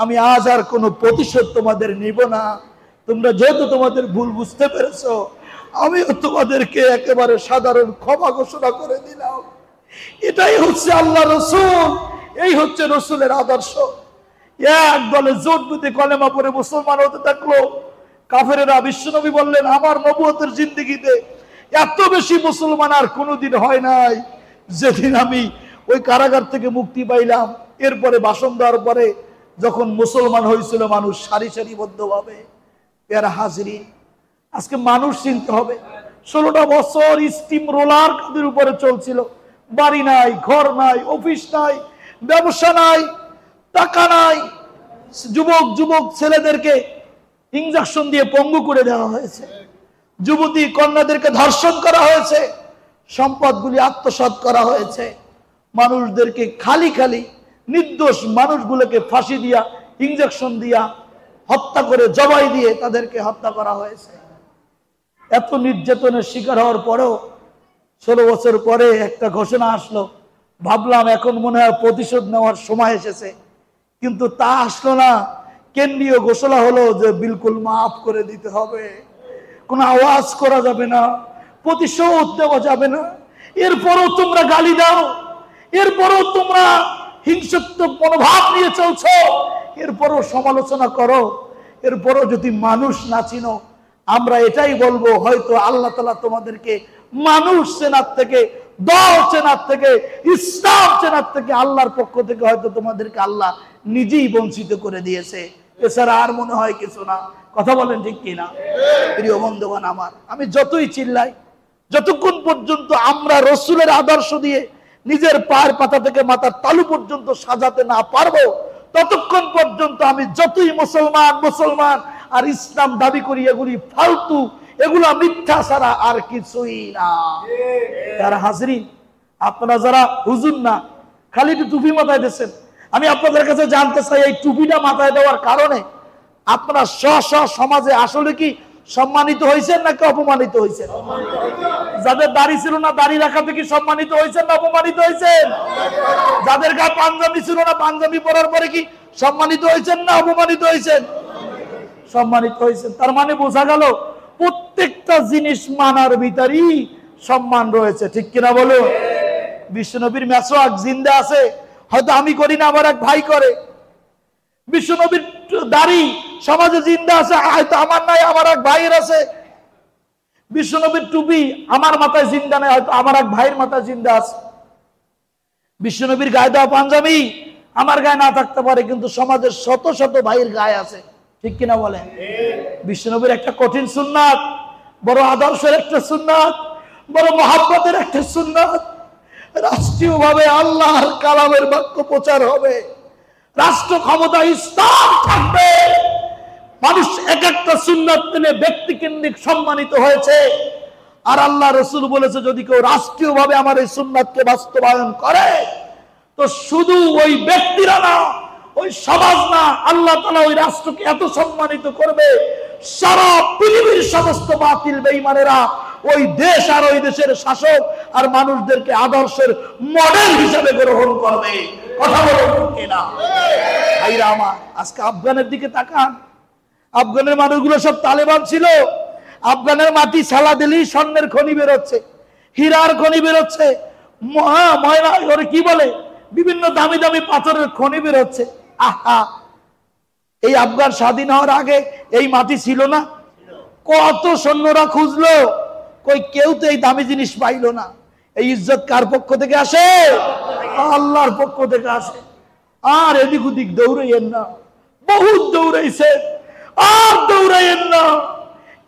আমি আজ আর কোনো প্রতিশোধ তোমাদের নিব না। তোমরা যেহেতু তোমাদের ভুল বুঝতে পেরেছো, আমিও তোমাদেরকে একেবারে সাধারণ ক্ষমা ঘোষণা করে দিলাম। এটাই হচ্ছে আল্লাহ রসুল, এই হচ্ছে রসুলের আদর্শ। এক দলে জোট বেঁধে কলেমা পড়ে মুসলমান হতে থাকলো কাফেরেরা। বিশ্বনবী বললেন, আমার নবুয়তের জিন্দেগিতে এত বেশি মুসলমান আর কোনোদিন হয় নাই, যেদিন আমি ওই কারাগার থেকে মুক্তি পাইলাম। এরপরে ভাষণ দেওয়ার পরে যখন মুসলমান হয়েছিল মানুষ সারি সারিবদ্ধ ভাবে। প্যারা হাজিরি, আজকে মানুষ চিনতে হবে। 16টা বছর স্টিম রোলার কাদের উপরে চলছিল। বাড়ি নাই, ঘর নাই, অফিস নাই, ব্যবসা নাই, টাকা নাই। যুবক যুবক ছেলেদেরকে ইনজেকশন দিয়ে পঙ্গু করে দেওয়া হয়েছে, যুবতী কন্যাদেরকে ধর্ষণ করা হয়েছে, সম্পদগুলি আত্মসাৎ করা হয়েছে। মানুষদেরকে খালি খালি নির্দোষ মানুষগুলোকে ফাঁসি দিয়া, ইনজেকশন দিয়া, হত্যা করে জবাই দিয়ে তাদেরকে হত্যা করা হয়েছে। এত নির্যাতনের শিকার হওয়ার পরেও 16 বছর পরে একটা ঘোষণা আসলো। ভাবলাম এখন মনে হয় প্রতিশোধ নেওয়ার সময় এসেছে, কিন্তু তা আসলো না। কেন্দ্রীয় ঘোষণা হলো যে বিলকুল মাফ করে দিতে হবে, কোনো আওয়াজ করা যাবে না, প্রতিশোধ দেওয়া যাবে না। এরপরও তোমরা গালি দাও, এরপরও তোমরা হিংসাত্মক মনোভাব নিয়ে চলছো, এরপরও সমালোচনা করো, এরপরও যদি মানুষ না চিনো, আমরা এটাই বলবো, হয়তো আল্লাহ তাআলা তোমাদেরকে মানুষ চেনার থেকে, দল চেনার থেকে, ইসলাম চেনার থেকে, আল্লাহর পক্ষ থেকে হয়তো তোমাদেরকে আল্লাহ নিজেই বঞ্চিত করে দিয়েছে। এছাড়া আর মনে হয় কিছু না। কথা বলেন ঠিক কিনা? প্রিয় বন্ধুগণ আমার, আমি যতই চিল্লাই, যতক্ষণ পর্যন্ত আমরা রসুলের আদর্শ দিয়ে নিজের পায়ের পাতা থেকে মাথার তালু পর্যন্ত সাজাতে না পারবো, ততক্ষণ পর্যন্ত আমি যতই মুসলমান মুসলমান আর ইসলাম দাবি করি, এগুলি ফালতু, এগুলা মিথ্যা ছাড়া আর কিছুই না। তার হাজরিন, আপনারা যারা হুজুর না, খালি একটু টুপি মাথায় দিয়েছেন, আমি আপনাদের কাছে জানতে চাই, এই টুপিটা মাথায় দেওয়ার কারণে আপনারা স্ব সমাজে আসলে কি সম্মানিত হয়েছেন নাকি অপমানিত হয়েছেন? যাদের দাড়ি ছিল না, দাড়ি রাখাতে কি সম্মানিত হয়েছেন না অপমানিত হয়েছেন? যাদের গায়ে পাঞ্জাবি ছিল না, পাঞ্জাবি পরার পরে কি সম্মানিত হয়েছেন না অপমানিত হয়েছেন? সম্মানিত হয়েছেন। তার মানে বোঝা গেল প্রত্যেকটা জিনিস মানার ভিতরেই সম্মান রয়েছে, ঠিক কিনা বলো? বিশ্বনবীর মেসওয়াক জিন্দা আছে, হয়তো আমি করি না, আমার এক ভাই করে। বিশ্বনবীর দাড়ি সমাজে জিন্দা আছে, হয়তো আমার নাই, আমার এক ভাইয়ের আছে। বিশ্বনবীর টুপি আমার মাথায় জিন্দা নাই, হয়তো আমার এক ভাইয়ের মাথায় জিন্দা আছে। বিশ্বনবীর গায়ে দেওয়া পাঞ্জাবি আমার গায়ে না থাকতে পারে, কিন্তু সমাজের শত শত ভাইয়ের গায়ে আছে। ঠিক কিনা বলেন? বিশ্বনবীর একটা কঠিন সুন্নাত, বড় আদর্শের একটা সুন্নাত, বড় মহাব্বতের একটা সুন্নাত। রাষ্ট্রীয়ভাবে আল্লাহর কালামের বাক্য প্রচার হবে, রাষ্ট্র ক্ষমতা স্তর থাকবে, মানুষ এক একটা সুন্নাত মেনে ব্যক্তি কেন্দ্রিক সম্মানিত হয়েছে। আর আল্লাহ রসুল বলেছে যদি কেউ রাষ্ট্রীয়ভাবে আমার এই সুন্নাতকে বাস্তবায়ন করে তো শুধু ওই ব্যক্তিরা না, ওই সমাজ না, আল্লাহ তাআলা ওই রাষ্ট্রকে এত সম্মানিত করবে, সারা পৃথিবীর সমস্ত বাতিল বেঈমানেরা ওই দেশ আর ওই দেশের শাসক আর মানুষদেরকে আদর্শের মডেল হিসেবে গ্রহণ করবে। কথা বলো কিনা? ভাইরা আমার, আজকে আফগানের দিকে তাকান। আফগানের মানুষগুলো সব তালেবান ছিল। আফগানের মাটি ছালা দিলেই স্বর্ণের খনি বেরোচ্ছে, হীরার খনি বেরোচ্ছে, ময়না ওরে কি বলে, বিভিন্ন দামি দামি পাথরের খনি বেরোচ্ছে। আহা, এই আফগান স্বাধীন হওয়ার আগে এই মাটি ছিল না? কত সৈন্যরা খুঁজলো, কই কেউ তো এই দামি জিনিস পাইলো না। এই ইজ্জত কার পক্ষ থেকে আসে? আল্লাহর পক্ষ থেকে আসে। আর এদিক ওদিক দৌড়াইয়েন না, বহুত দৌড়াইছে, আর দৌড়াইয়েন না।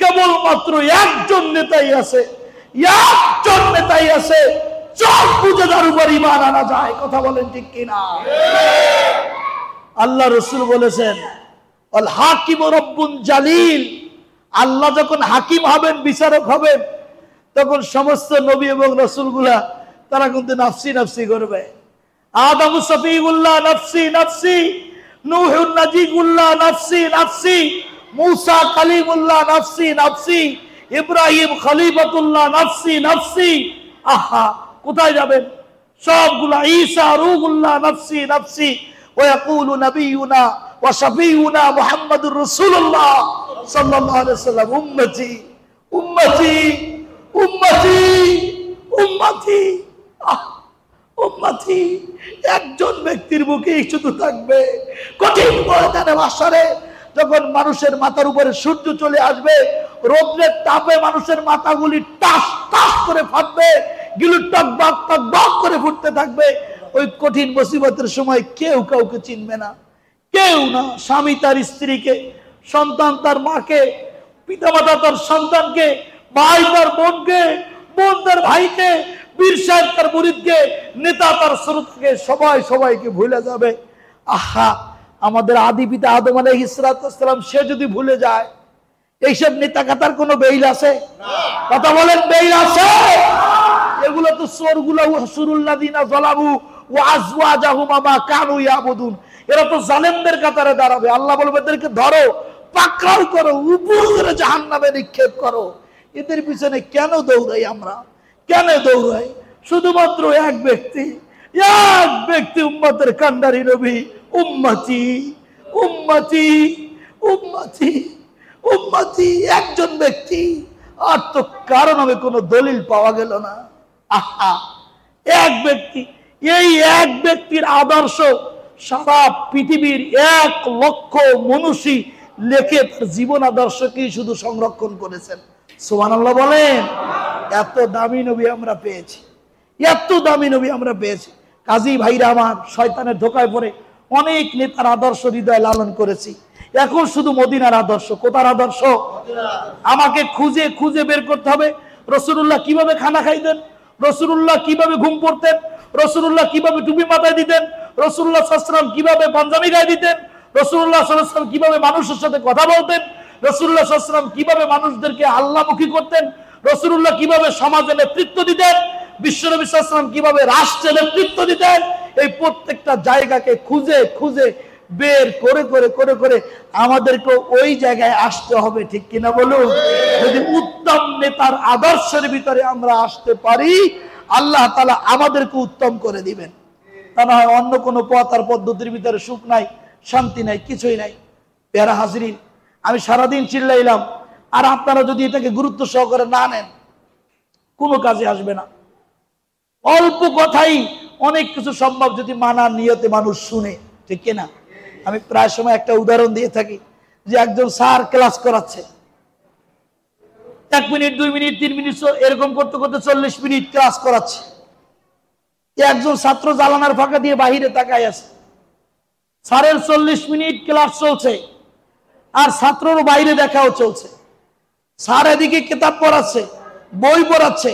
কেবলমাত্র একজন নেতাই আছে, একজন নেতাই আছে, চোখ বুঝে তার উপর ঈমান আনা যায়। কথা বলেন ঠিক কিনা? আল্লাহ রসুল বলেছেন আল হাকিম রব্বুন জালিল। আল্লাহ যখন হাকিম হবেন, বিচারক হবেন, তখন সমস্ত নবী এবং রসুলগুলা তারা কিন্তু নাফসি নাফসি করবে। আদম সফিউল্লাহ নাফসি নাফসি, নূহ নাজিগুল্লাহ নাফসি নাফসি, মুসা কালিমুল্লাহ নাফসি নাফসি, ইব্রাহিম খলিফাতুল্লাহ নাফসি নাফসি। আহা, কোথায় যাবেন সবগুলা? ঈসা রূহুল্লাহ নাফসি নাফসি, ওয়া ইয়াকুলু নাবিয়ুনা ওয়া শাফিউনা মুহাম্মাদুর রাসূলুল্লাহ সাল্লাল্লাহু আলাইহি ওয়াসাল্লাম উম্মতি উম্মতি উম্মতি উম্মতি। উম্মতি একজন ব্যক্তির মুখে শুধু থাকবে। কঠিন ময়দানে মাশারে যখন মানুষের মাথার উপরে সূর্য চলে আসবে, রৌদ্রের তাপে মানুষের মাথাগুলি টাস টাস করে ফাটবে, গিলু টকবক টকবক করে ফুটতে থাকবে। ওই কঠিন মুসিবতের সময় কেউ কাউকে চিনবে না, কেউ না। স্বামী তার স্ত্রীকে, সন্তান তার মাকে, পিতামাতা তার সন্তানকে, ভাই তার বোনকে, বোন তার ভাইকে, বীর সাহেব তার মুরিদকে, নেতা তার শ্রোতাকে, সবাই সবাইকে ভুলে যাবে। আহা, আমাদের আদি পিতা আদম আলাইহিস সালাম সে যদি ভুলে যায়, এইসব নেতা কাতার কোন বেইল আছে? কথা বলেন, বেইল আছে? এগুলো তো চোরগুলা, হুসুরুল্লাযিনা যালামু ওয়া আজওয়াজাহুম মা কানু ইয়াবুদুন। এরা তো জালেমদের কাতারে দাঁড়াবে। আল্লাহ বলবে এদেরকে ধরো, পাকড়াও করো, উপরে জাহান্নামে নিক্ষেপ করো। এদের পিছনে কেন দৌড়াই আমরা? কেন দৌড়াই? শুধুমাত্র এক ব্যক্তি, এক ব্যক্তি, উম্মতের কান্ডারি নবী, উম্মতি উম্মতি উম্মতি উম্মতি, একজন ব্যক্তি। আর তো কারণ হবে কোনো দলিল পাওয়া গেল না। আহা, এক ব্যক্তি। এই এক ব্যক্তির আদর্শ সারা পৃথিবীর 1,00,000 মনীষী লেখে তার জীবন আদর্শকে শুধু সংরক্ষণ করেছেন। সুবহানাল্লাহ বলেন। এত দামি নবী আমরা পেয়েছি, এত দামি নবী আমরা পেয়েছি। কাজী ভাইরা আমার, শয়তানের ধোকায় পড়ে অনেক নেতার আদর্শ হৃদয় লালন করেছি। এখন শুধু মদিনার আদর্শ। কোথার আদর্শ? আমাকে খুঁজে খুঁজে বের করতে হবে। রাসূলুল্লাহ কিভাবে খানা খাইতেন, রাসূলুল্লাহ কিভাবে ঘুম পড়তেন, রাসূলুল্লাহ কিভাবে টুপি মাথায় দিতেন, রাসূলুল্লাহ সাল্লাল্লাহু আলাইহি ওয়াসাল্লাম কিভাবে পাঞ্জাবি গায়ে দিতেন, রাসূলুল্লাহ সাল্লাল্লাহু আলাইহি ওয়াসাল্লাম কিভাবে মানুষের সাথে কথা বলতেন, রাসূলুল্লাহ সাল্লাল্লাহু আলাইহি ওয়াসাল্লাম কিভাবে মানুষদেরকে আল্লাহমুখী করতেন, রাসূলুল্লাহ কিভাবে সমাজে নেতৃত্ব দিতেন, বিশ্বনবী সাল্লাল্লাহু আলাইহি ওয়াসাল্লাম কিভাবে রাষ্ট্রে নেতৃত্ব দিতেন। এই প্রত্যেকটা জায়গাকে খুঁজে খুঁজে বের করে করে করে করে আমাদেরকে ওই জায়গায় আসতে হবে। ঠিক কিনা বলুন? যদি উত্তম নেতার আদর্শের ভিতরে আমরা আসতে পারি, আল্লাহ তাআলা আমাদেরকে উত্তম করে দিবেন। তা না হয় অন্য কোনো পথ আর পদ্ধতির ভিতরে সুখ নাই, শান্তি নাই, কিছুই নাই। পেয়ারা হাজরিন, আমি সারাদিন চিল্লাইলাম, আর আপনারা যদি এটাকে গুরুত্ব সহকারে না নেন, কোনো কাজে আসবে না। অল্প কথাই অনেক কিছু সম্ভব যদি মানার নিয়তে মানুষ শুনে। ঠিক কিনা? আমি প্রায় সময় একটা উদাহরণ দিয়ে থাকি যে একজন স্যার ক্লাস করাচ্ছে, 1 মিনিট 2 মিনিট 3 মিনিট এরকম করতে করতে 40 মিনিট ক্লাস করাচ্ছে। একজন ছাত্র জানালার ফাঁকা দিয়ে বাহিরে তাকায় আছে। স্যারের 40 মিনিট ক্লাস চলছে, আর ছাত্রর বাইরে দেখাও চলছে। স্যার এদিকে কিতাব পড়াচ্ছে, বই পড়াচ্ছে,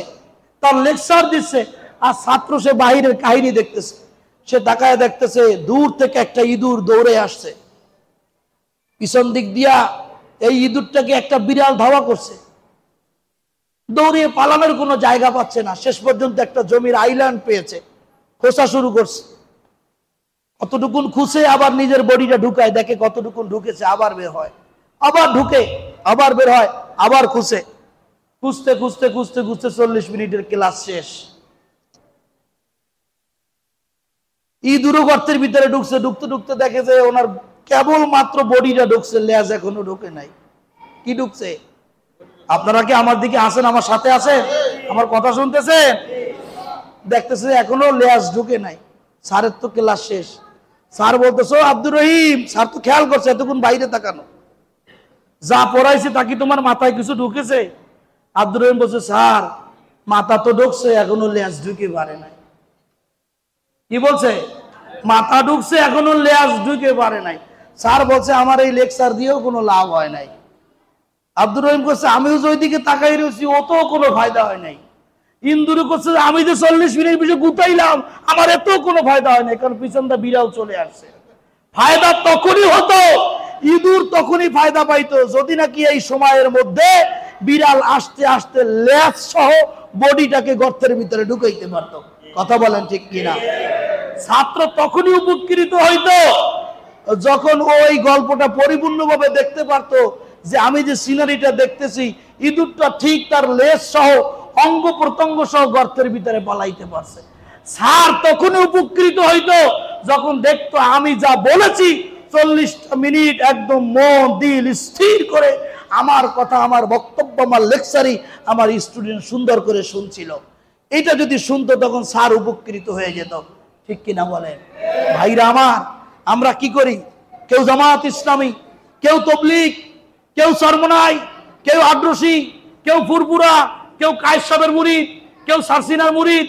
তার লেকচার দিচ্ছে, আর ছাত্র সে বাহিরের কাহিনী দেখতেছে। সে তাকায় দেখতেছে দূর থেকে একটা ইঁদুর দৌড়ে আসছে, পিছন দিক দিয়া এই ইঁদুরটাকে একটা বিড়াল ধাওয়া করছে। দৌড়িয়ে পালানোর কোনো জায়গা পাচ্ছে না, শেষ পর্যন্ত একটা জমির আইল্যান্ড পেয়েছে, খোঁচা শুরু করছে। কতটুকুন খুঁজে আবার নিজের বডিটা ঢুকায়, দেখে কতটুকুন ঢুকেছে, আবার বের হয়, আবার ঢুকে, আবার বের হয়, আবার খুঁজে, খুঁজতে খুঁজতে খুঁজতে খুঁজতে 40 মিনিটের ক্লাস শেষ। ইঁদুরও গর্তের ভিতরে ঢুকছে, ঢুকতে ঢুকতে দেখে যে ওনার কেবল মাত্র বডিটা ঢুকছে, লেজ এখনো ঢুকে নাই। কি ঢুকছে? আপনারা কি আমার দিকে আসেন, আমার সাথে আছেন, আমার কথা শুনতেছেন? দেখতেছে এখনো লেজ ঢুকে নাই। স্যারের তো ক্লাস শেষ। স্যার বলতেছো আব্দুর রহিম, স্যার তো খেয়াল করছে এতক্ষণ বাইরে তাকানো, যা পড়াইছে তা কি তোমার মাথায় কিছু ঢুকেছে? আব্দুর রহিম বলছে স্যার মাথা তো ঢুকছে, এখনো লেজ ঢুকে পারে নাই। কি বলছে? মাথা ঢুকছে, এখনো লেজ ঢুকে পারে নাই। স্যার বলছে আমার এই লেকচার দিয়েও কোনো লাভ হয় নাই। আব্দুর রহিম করছে আমিও যে ওইদিকে তাকাই রয়েছি, ও তো কোনো ফায়দা হয় নাই। ইন্দুরু করছে আমি যে 40 মিনিট পিছিয়ে গুতাইলাম, আমার এত কোনো ফায়দা হয় নাই, কারণ পিছনটা বিড়াল চলে আসছে। ফায়দা তখনই হতো, ইঁদুর তখনই ফায়দা পাইতো যদি নাকি এই সময়ের মধ্যে বিড়াল আসতে আসতে লেজ সহ বডিটাকে গর্তের ভিতরে ঢুকাইতে পারতো। কথা বলেন ঠিক কিনা? ছাত্র তখনই উপকৃত হইতো যখন ওই গল্পটা পরিপূর্ণভাবে দেখতে পারতো যে আমি যে সিনারিটা দেখতেছি, ইঁদুরটা ঠিক তার লেজ সহ অঙ্গ প্রত্যঙ্গ সহ গর্তের ভিতরে পালাইতে পারছে। স্যার তখনই উপকৃত হইতো যখন দেখতো আমি যা বলেছি 40 মিনিট একদম মন দিল স্থির করে আমার কথা, আমার বক্তব্য, আমার লেকচারই আমার স্টুডেন্ট সুন্দর করে শুনছিল। এটা যদি শুনতো তখন স্যার উপকৃত হয়ে যেত। ঠিক কিনা বলেন? ভাইরা আমার, আমরা কি করি? কেউ জামাত ইসলামী, কেউ তবলিগ, কেউ সরমনাই, কেউ আদ্রসি, কেউ ফুরপুরা, কেউ কায়েস সাহেবের মুরিদ, কেউ সারসিনার মুরিদ,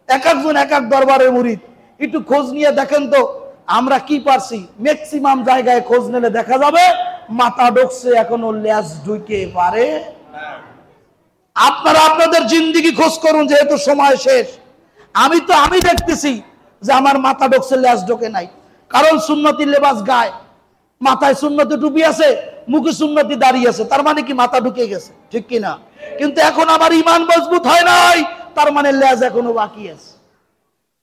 এক একজন এক এক দরবারের মুরিদ। একটু খোঁজ নিয়ে দেখেন তো আমরা কি পারছি। ম্যাক্সিমাম জায়গায় খোঁজ নিলে দেখা যাবে মাথা ঢুকছে, এখনো লেজ ঢুকে পারে। আপনারা আপনাদের জিন্দেগি খোঁজ করুন, যেহেতু সময় শেষ। আমি দেখতেছি যে আমার মাথা ঢুকছে, লেজ ঢোকে নাই। কারণ সুন্নতি লেবাস গায়, মাথায় সুন্নতি টুপি আছে, মুখে সুন্নতি দাঁড়িয়ে আছে, তার মানে কি মাথা ঢুকে গেছে। ঠিক কিনা? কিন্তু এখন আমার ইমান মজবুত হয় নাই, তার মানে লেজ এখনো বাকি আছে।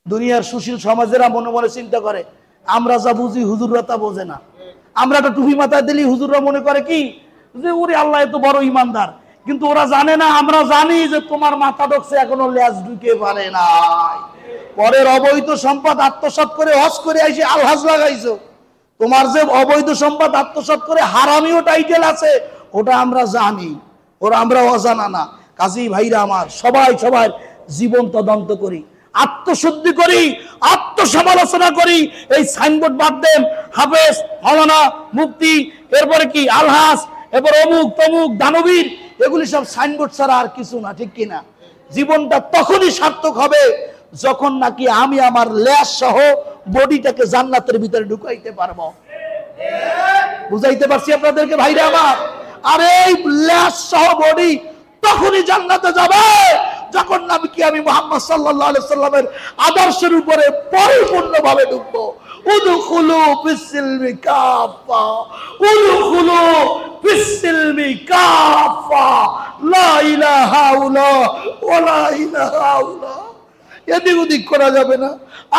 দুনিয়ার সুশীল সমাজেরা মনে মনে চিন্তা করে আমরা যা বুঝি হুজুররা তা বোঝে না। আমরা একটা টুপি মাথায় দিলি হুজুররা মনে করে কি যে ওরে আল্লাহ এত বড় ইমানদার, কিন্তু ওরা জানে না আমরা জানি যে তোমার মাথা ঢুকছে, এখনো লেজ ঢুকে পারে নাই। পরের অবৈধ সম্পদ আত্মসাৎ করে হজ করে এসে আলহাজ লাগাইছো। তোমার যে অবৈধ সম্পদ আত্মসাৎ করে হারামিও টাইটেল আছে, ওটা আমরা জানি, ওরা আমরা অজানা না। কাজী ভাইরা আমার, সবাই সবার জীবন তদন্ত করি, আত্মশুদ্ধি করি, আত্মসমালোচনা করি। এই সাইনবোর্ড বাদ দেন, হাফেজ, মাওলানা, মুফতি, এরপরে কি আলহাজ, এরপর অমুক তমুক দানবীর, এগুলি সব সাইনবোর্ড ছাড়া আর কিছু না। ঠিক কিনা? জীবনটা তখনই সার্থক হবে যখন নাকি আমি আমার লেজ সহ বডিটাকে জান্নাতের ভিতরে ঢুকাইতে পারবো। বুঝাইতে পারছি আপনাদেরকে ভাইরা আমার? আর এই লেজ সহ বডি তখনই জান্নাতে যাবে যখন আমি মুহাম্মদ সাল্লাল্লাহু আলাইহি সাল্লামের আদর্শের উপরে পরিপূর্ণভাবে ঢুকবো। উদখুলু ফিস-সিলমি কাফা, উদখুলু ফিস-সিলমি কাফা, লা ইলাহা ইল্লাল্লাহ ওয়া লা ইলাহা ইল্লাল্লাহ। এদিক ওদিক করা যাবে না,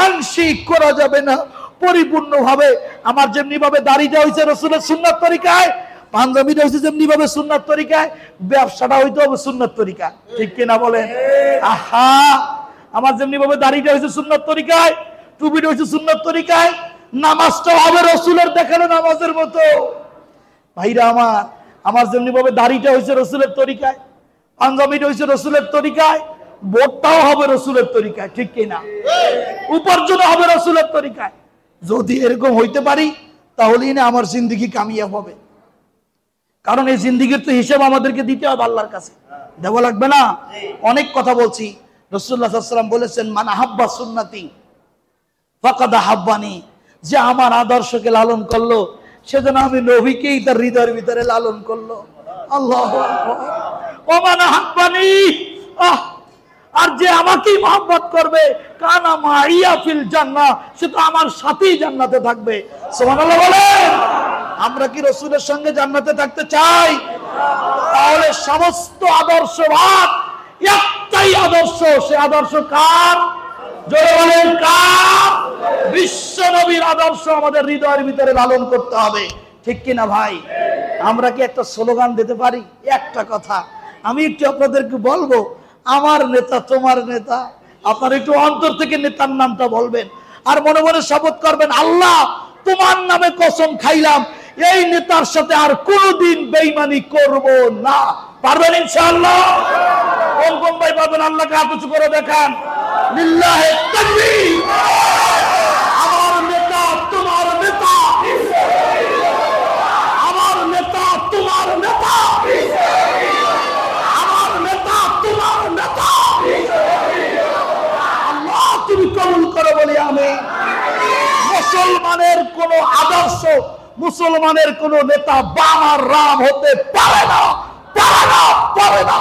আংশিক করা যাবে না, পরিপূর্ণভাবে। আমার যেমনি ভাবে দাড়িটা হয়েছে রাসূলের সুন্নাত তরিকায়, পাঞ্জাবিটা হয়েছে যেমনি ভাবে সুন্নাত তরিকায়, ব্যবসাটা হইতে হবে সুন্নাত তরিকা। ঠিক কিনা বলেন? আহা, আমার যেমনি ভাবে দাড়িটা হয়েছে সুন্নাত তরিকায়, টুপিটা হয়েছে সুন্নাত তরিকায়, নামাজটা হবে রাসূলের দেখানো নামাজের মতো। ভাইরা আমার যেমনি ভাবে দাড়িটা হয়েছে রাসূলের তরিকায়, পাঞ্জাবিটা হয়েছে রাসূলের তরিকায়, বোটটাও হবে রাসূলের তরিকায়। ঠিক কিনা? উপার্জন হবে রাসূলের তরিকায়। যদি এরকম হইতে পারি তাহলেই না আমার জিন্দেগি কামিয়াব হবে। কারণ এই জিন্দেগির তো হিসাব আমাদেরকে দিতে হবে আল্লাহর কাছে, দেওয়া লাগবে না? অনেক কথা বলছি। রাসূলুল্লাহ সাল্লাল্লাহু আলাইহি ওয়াসাল্লাম বলেছেন মান আহাব্বা সুন্নতি ফাকাদ আহাব্বানি, যে আমার আদর্শকে লালন করলো সেজন্য আমি নবীকেই তার হৃদয়ের ভিতরে লালন করলো। আল্লাহু আকবার। ওমান আহাব্বানি, আর যে আমাকেই মহব্বত করবে, কানা মাইয়া ফিল জান্নাহ, সে তো আমার সাথেই জান্নাতে থাকবে। সুবহানাল্লাহ বলেন। আমরা কি রাসূলের সঙ্গে জান্নাতে থাকতে চাই? তাহলে সমস্ত আদর্শবাদ একটাই আদর্শ, সে আদর্শ কার? জোরে বলেন কার? বিশ্ব নবীর আদর্শ আমাদের হৃদয়ের ভিতরে লালন করতে হবে, ঠিক কিনা ভাই? আমরা কি একটা স্লোগান দিতে পারি? একটা কথা আমি একটু আপনাদেরকে বলবো, আমার নেতা তোমার নেতা। আপনারা একটু অন্তর থেকে নেতার নামটা বলবেন, আর মনে মনে শপথ করবেন, আল্লাহ তোমার নামে কসম খাইলাম এই নেতার সাথে আর কোনোদিন বেঈমানি করব না। পারবেন ইনশাআল্লাহ? কোন কোন ভাই পারবেন? আল্লাহকে হাত উঁচু করে দেখান। লিল্লাহি তাকবীর। আমার নেতা তোমার নেতা, আমার নেতা তোমার নেতা, আমার নেতা তোমার নেতা। আল্লাহ তুমি কবুল করো বলি আমি। মুসলমানের কোন আদর্শ, মুসলমানের কোন নেতা বাম আর রাম হতে পারে না, পারে না, পারে না,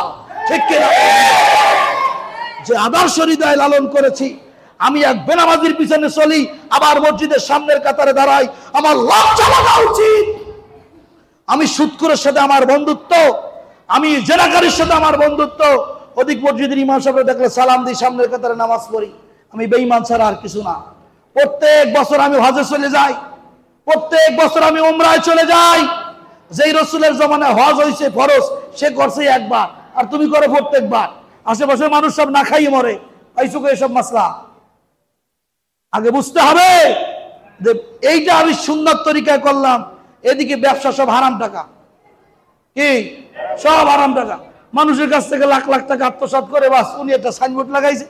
ঠিক কিনা? যে আদর্শ হৃদয় লালন করেছি, আমি এক বেনামাজির পিছনে চলি, আবার মসজিদের সামনের কাতারে দাঁড়াই, আমার লজ্জা লাগা উচিত। আমি সুদখোরের সাথে আমার বন্ধুত্ব, আমি জেনাকারীর সাথে আমার বন্ধুত্ব, ওদিক মসজিদের ইমাম সাহেব দেখলে সালাম দিই, সামনের কাতারে নামাজ পড়ি। আমি বেঈমান ছাড়া আর কিছু না। প্রত্যেক বছর আমি হজে চলে যাই, প্রত্যেক বছর আমি উমরায় চলে যাই। যেই রাসূলের জমানায় হজ হয়েছে ফরজ, সে করছে একবার, আর তুমি করো প্রত্যেকবার। আশেপাশের মানুষ সব না খাইয়ে মরে, পাইছো এসব মাসলা? আগে বুঝতে হবে যে এইটা আমি সুন্নাত তরিকায় করলাম, এদিকে ব্যবসা সব হারাম টাকা। কি সব হারাম টাকা? মানুষের কাছ থেকে লাখ লাখ টাকা আত্মসাৎ করে বাস উনি একটা সাইনবোর্ড লাগাইছে,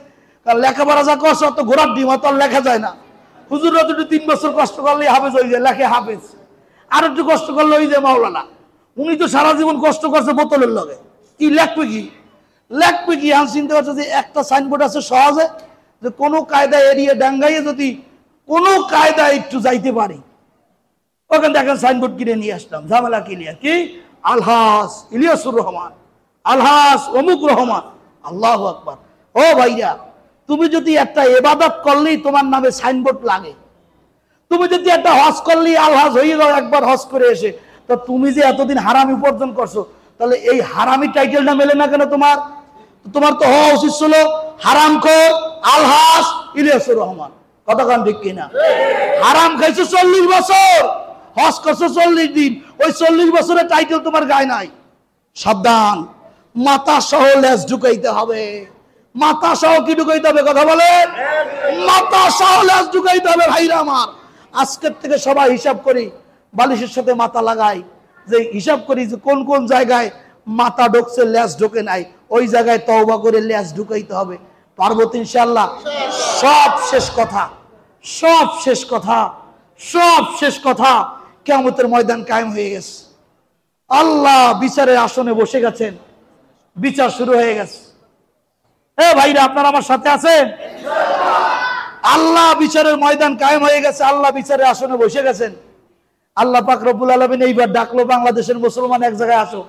কারণ লেখাপড়া যা কষ্ট, অত ঘোরার ডিম অত লেখা যায় না। হুজুররা দুটো 3 বছর কষ্ট করলে হাফেজ হয়ে যায়, লেখে হাফেজ। আর একটু কষ্ট করলে ওই যে মাওলানা। উনি তো সারা জীবন কষ্ট করছে বোতলের লগে, কি লেখবে কি? লেখবে কি? আমি চিন্তা করছি যে একটা সাইনবোর্ড আছে সহজে, যে কোনো কায়দায় এড়িয়ে ডাঙ্গাইয়ে যদি কোনো কায়দায় একটু যাইতে পারি, ওখানে দেখেন সাইনবোর্ড কিনে নিয়ে আসলাম, ঝামেলা কিনে। কি? আলহাস ইলিয়াসুর রহমান, আলহাস অমুক রহমান। আল্লাহু আকবার। ও ভাইরা, তুমি যদি একটা ইবাদত করলেই তোমার নামে সাইনবোর্ড লাগে, তুমি যদি একটা হজ করলেই আলহাজ হয়ে যাও একবার হজ করে এসে, তো তুমি যে এতদিন হারামি উপার্জন করছো, তাহলে এই হারামি টাইটেলটা মেলে না কেন তোমার? তোমার তো হওয়া উচিত ছিল হারামখোর আলহাস ইলিয়াসুর রহমান। কথা কান ঠিক কিনা? হারাম খাইছো 40 বছর, হজ করছো 40 দিন, ওই 40 বছরের টাইটেল তোমার গায়ে নাই। সাবধান, মাথা সহ লেজ ঢুকাইতে হবে। মাথা সহ কি ঢুকাইতে হবে? কথা বলেন। মাথা সহ লেজ ঢুকাইতে হবে। ভাইরা আমার, আজকের থেকে সবাই হিসাব করি, বালিশের সাথে মাথা লাগাই, যে হিসাব করি যে কোন কোন জায়গায় মাথা ঢুকছে লেজ ঢুকে নাই, ওই জায়গায় তওবা করে লেজ ঢুকাইতে হবে। পারবো তো ইনশাআল্লাহ? সব শেষ কথা, সব শেষ কথা, সব শেষ কথা। কিয়ামতের ময়দান কায়েম হয়ে গেছে, আল্লাহ বিচারের আসনে বসে গেছেন, বিচার শুরু হয়ে গেছে। এ ভাইরা, আপনারা আমার সাথে আছেন? আল্লাহ বিচারের ময়দান কায়েম হয়ে গেছে, আল্লাহ বিচারের আসনে বসে গেছেন। আল্লাহ পাক রব্বুল আলামিন এইবার ডাকলো, বাংলাদেশের মুসলমান এক জায়গায় আসো।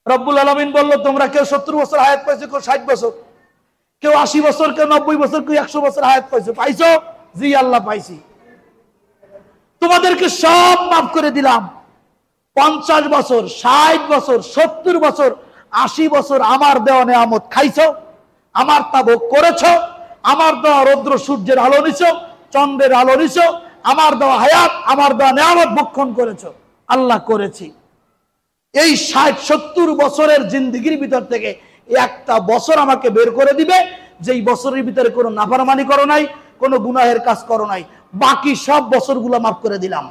রব্বুল আলামিন বলল, তোমরা কেউ 70 বছর হায়াত পাইছো, কেউ 60 বছর, কেউ 80 বছর, কেউ 90 বছর, কেউ 100 বছর হায়াত পাইছো। পাইছো? জি আল্লাহ পাইছি। তোমাদেরকে সব মাফ করে দিলাম। 50 বছর, 60 বছর, 70 বছর, 80 বছর আমার দেওয়া নেয়ামত খাইছো, আমার তা ভোগ করেছো, আমার দেওয়া রৌদ্র সূর্যের আলো নিছো, চন্দ্রের আলো নিছো, আমার দেওয়া হায়াত, আমার দেওয়া নেয়ামত ভক্ষণ করেছো। আল্লাহ করেছি। এই 60-70 বছরের জিন্দেগির ভিতর থেকে একটা বছর আমাকে বের করে দিবে, যেই বছরের ভিতরে কোনো নাফরমানি করো নাই, কোনো গুনাহের কাজ করো নাই। বাকি সব বছরগুলো মাফ করে দিলাম।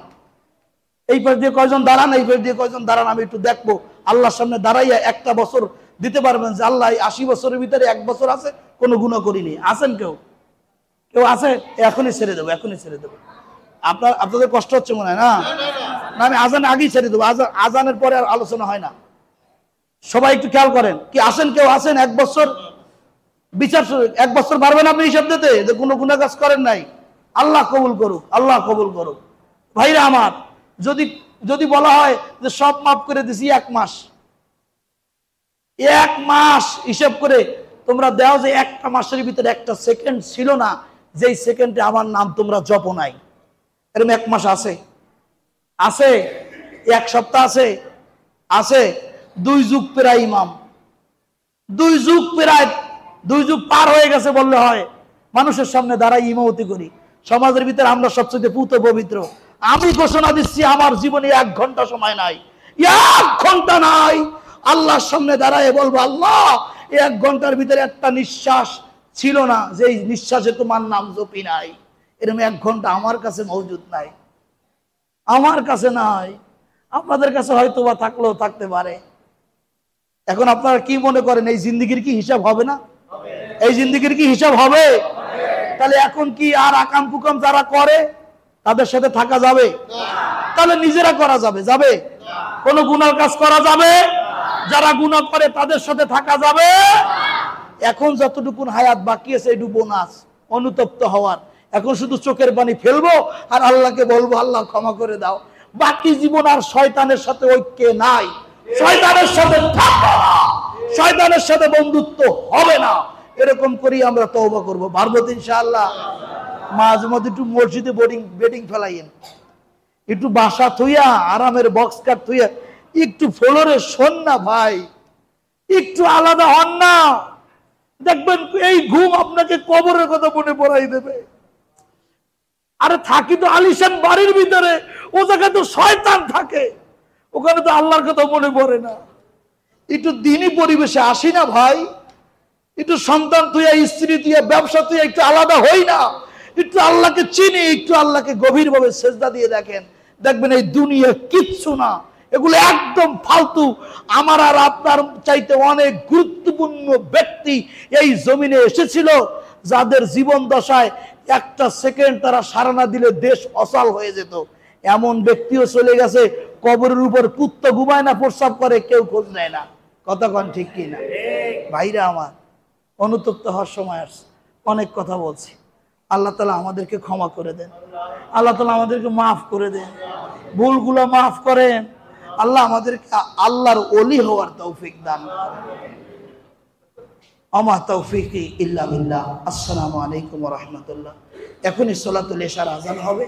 এই পাশ দিয়ে কয়জন দাঁড়ান, এই পাশ দিয়ে কয়জন দাঁড়ান, আমি একটু দেখবো। আল্লাহর সামনে দাঁড়াইয়া একটা বছর দিতে পারবেন যে আল্লাহ 80 বছরের ভিতরে 1 বছর আছে কোনো গুনাহ করিনি? আছেন কেউ? কেউ আছে? এখনই ছেড়ে দেবো, এখনই ছেড়ে দেবো। আপনাদের কষ্ট হচ্ছে মনে হয় না? না, আমি আজান আগেই ছেড়ে দেবো, আজানের পরে আর আলোচনা হয় না। সবাই একটু খেয়াল করেন। কি আছেন? কেউ আছেন 1 বছর বিচার? 1 বছর পারবেন আপনি হিসাব দিতে যে কোনো গুনাহ কাজ করেন নাই? আল্লাহ কবুল করুক, আল্লাহ কবুল করুক। ভাইরা আমার, যদি যদি বলা হয় যে সব মাফ করে দিছি 1 মাস, 1 মাস হিসাব করে তোমরা দাও যে একটা মাসের ভিতরে একটা সেকেন্ড ছিল না যেই সেকেন্ডে আমার নাম তোমরা জপো নাই। এরকম 1 মাস আছে? আছে? 1 সপ্তাহ আছে? আছে? 2 যুগ প্রায় ইমাম, 2 যুগ প্রায় 2 যুগ পার হয়ে গেছে বললে হয়। মানুষের সামনে দাঁড়াই ইমামতি করি, সমাজের ভিতরে আমরা সবচেয়ে পুত পবিত্র। আমি ঘোষণা দিচ্ছি আমার জীবনে 1 ঘন্টা সময় নাই, 1 ঘন্টা নাই। আল্লাহর সামনে দাঁড়ায় বলবো, আল্লাহ 1 ঘন্টার ভিতরে একটা নিঃশ্বাস ছিল না যেই নিঃশ্বাসে তোমার নাম জপি নাই। এরকম 1 ঘন্টা আমার কাছে মজুদ নাই, আমার কাছে নাই। আপনাদের কাছে হয়তো বা থাকলেও থাকতে পারে। এখন আপনারা কি মনে করেন এই জিন্দেগির কি হিসাব হবে না? এই জিন্দেগির কি হিসাব হবে? তাহলে এখন কি আর আকাম কুকাম যারা করে তাদের সাথে থাকা যাবে? তাহলে নিজেরা করা যাবে? যাবে? কোন গুনার কাজ করা যাবে? যারা গুনাহ করে তাদের সাথে থাকা যাবে? এখন যতটুকু হায়াত বাকি আছে একটু বোনাস অনুতপ্ত হওয়ার। এখন শুধু চোখের পানি ফেলবো আর আল্লাহকে বলবো, আল্লাহ ক্ষমা করে দাও। বাকি জীবন আর শয়তানের সাথে ঐক্য নাই, শয়তানের সাথে থাকবো না, শয়তানের সাথে বন্ধুত্ব হবে না। এরকম করি আমরা তওবা করবো। পারবো ইনশাআল্লাহ? মাঝে মধ্যে একটু মসজিদে বেডিং ফেলাইয়েন, একটু বাসা থুইয়া আরামের বক্স কাট থুইয়া একটু ফ্লোরে শোন না ভাই, একটু আলাদা হন না। দেখবেন এই ঘুম আপনাকে কবরের কথা মনে পড়াই দেবে। আরে থাকি তো আলিশান বাড়ির ভিতরে, ও জায়গায় তো শয়তান থাকে, ওখানে তো আল্লাহর কথা মনে পড়ে না। একটু দিনই পরিবেশে আসি না ভাই, একটু সন্তান তুইয়া, স্ত্রী তুইয়া, ব্যবসা তুইয়া একটু আলাদা হই না, একটু আল্লাহকে চিনি, একটু আল্লাহকে গভীরভাবে সেজদা দিয়ে দেখেন, দেখবেন এই দুনিয়া কিচ্ছু না, এগুলো একদম ফালতু। আমার আর আপনার চাইতে অনেক গুরুত্বপূর্ণ ব্যক্তি এই জমিনে এসেছিল যাদের জীবন দশায় একটা সেকেন্ড তারা সাড়া না দিলে দেশ অচল হয়ে যেত। এমন ব্যক্তিও চলে গেছে, কবরের উপর পুত্ত ঘুমায় না, প্রস্রাব করে, কেউ খোঁজ নেয় না। কথা কন ঠিক কিনা? ভাইরা আমার, অনুতপ্ত হওয়ার সময় আসছে, অনেক কথা বলছি। আল্লাহ তাআলা আমাদেরকে ক্ষমা করে দেন, আল্লাহ তাআলা আমাদেরকে মাফ করে দেন, ভুলগুলো মাফ করেন। আল্লাহ আমাদেরকে আল্লাহর ওলি হওয়ার তৌফিক দান করেন। আমা তৌফিকি ইল্লা বিল্লাহ। আসসালামু আলাইকুম ওয়া রাহমাতুল্লাহ। এখনই সালাতুল ইশার আযান হবে।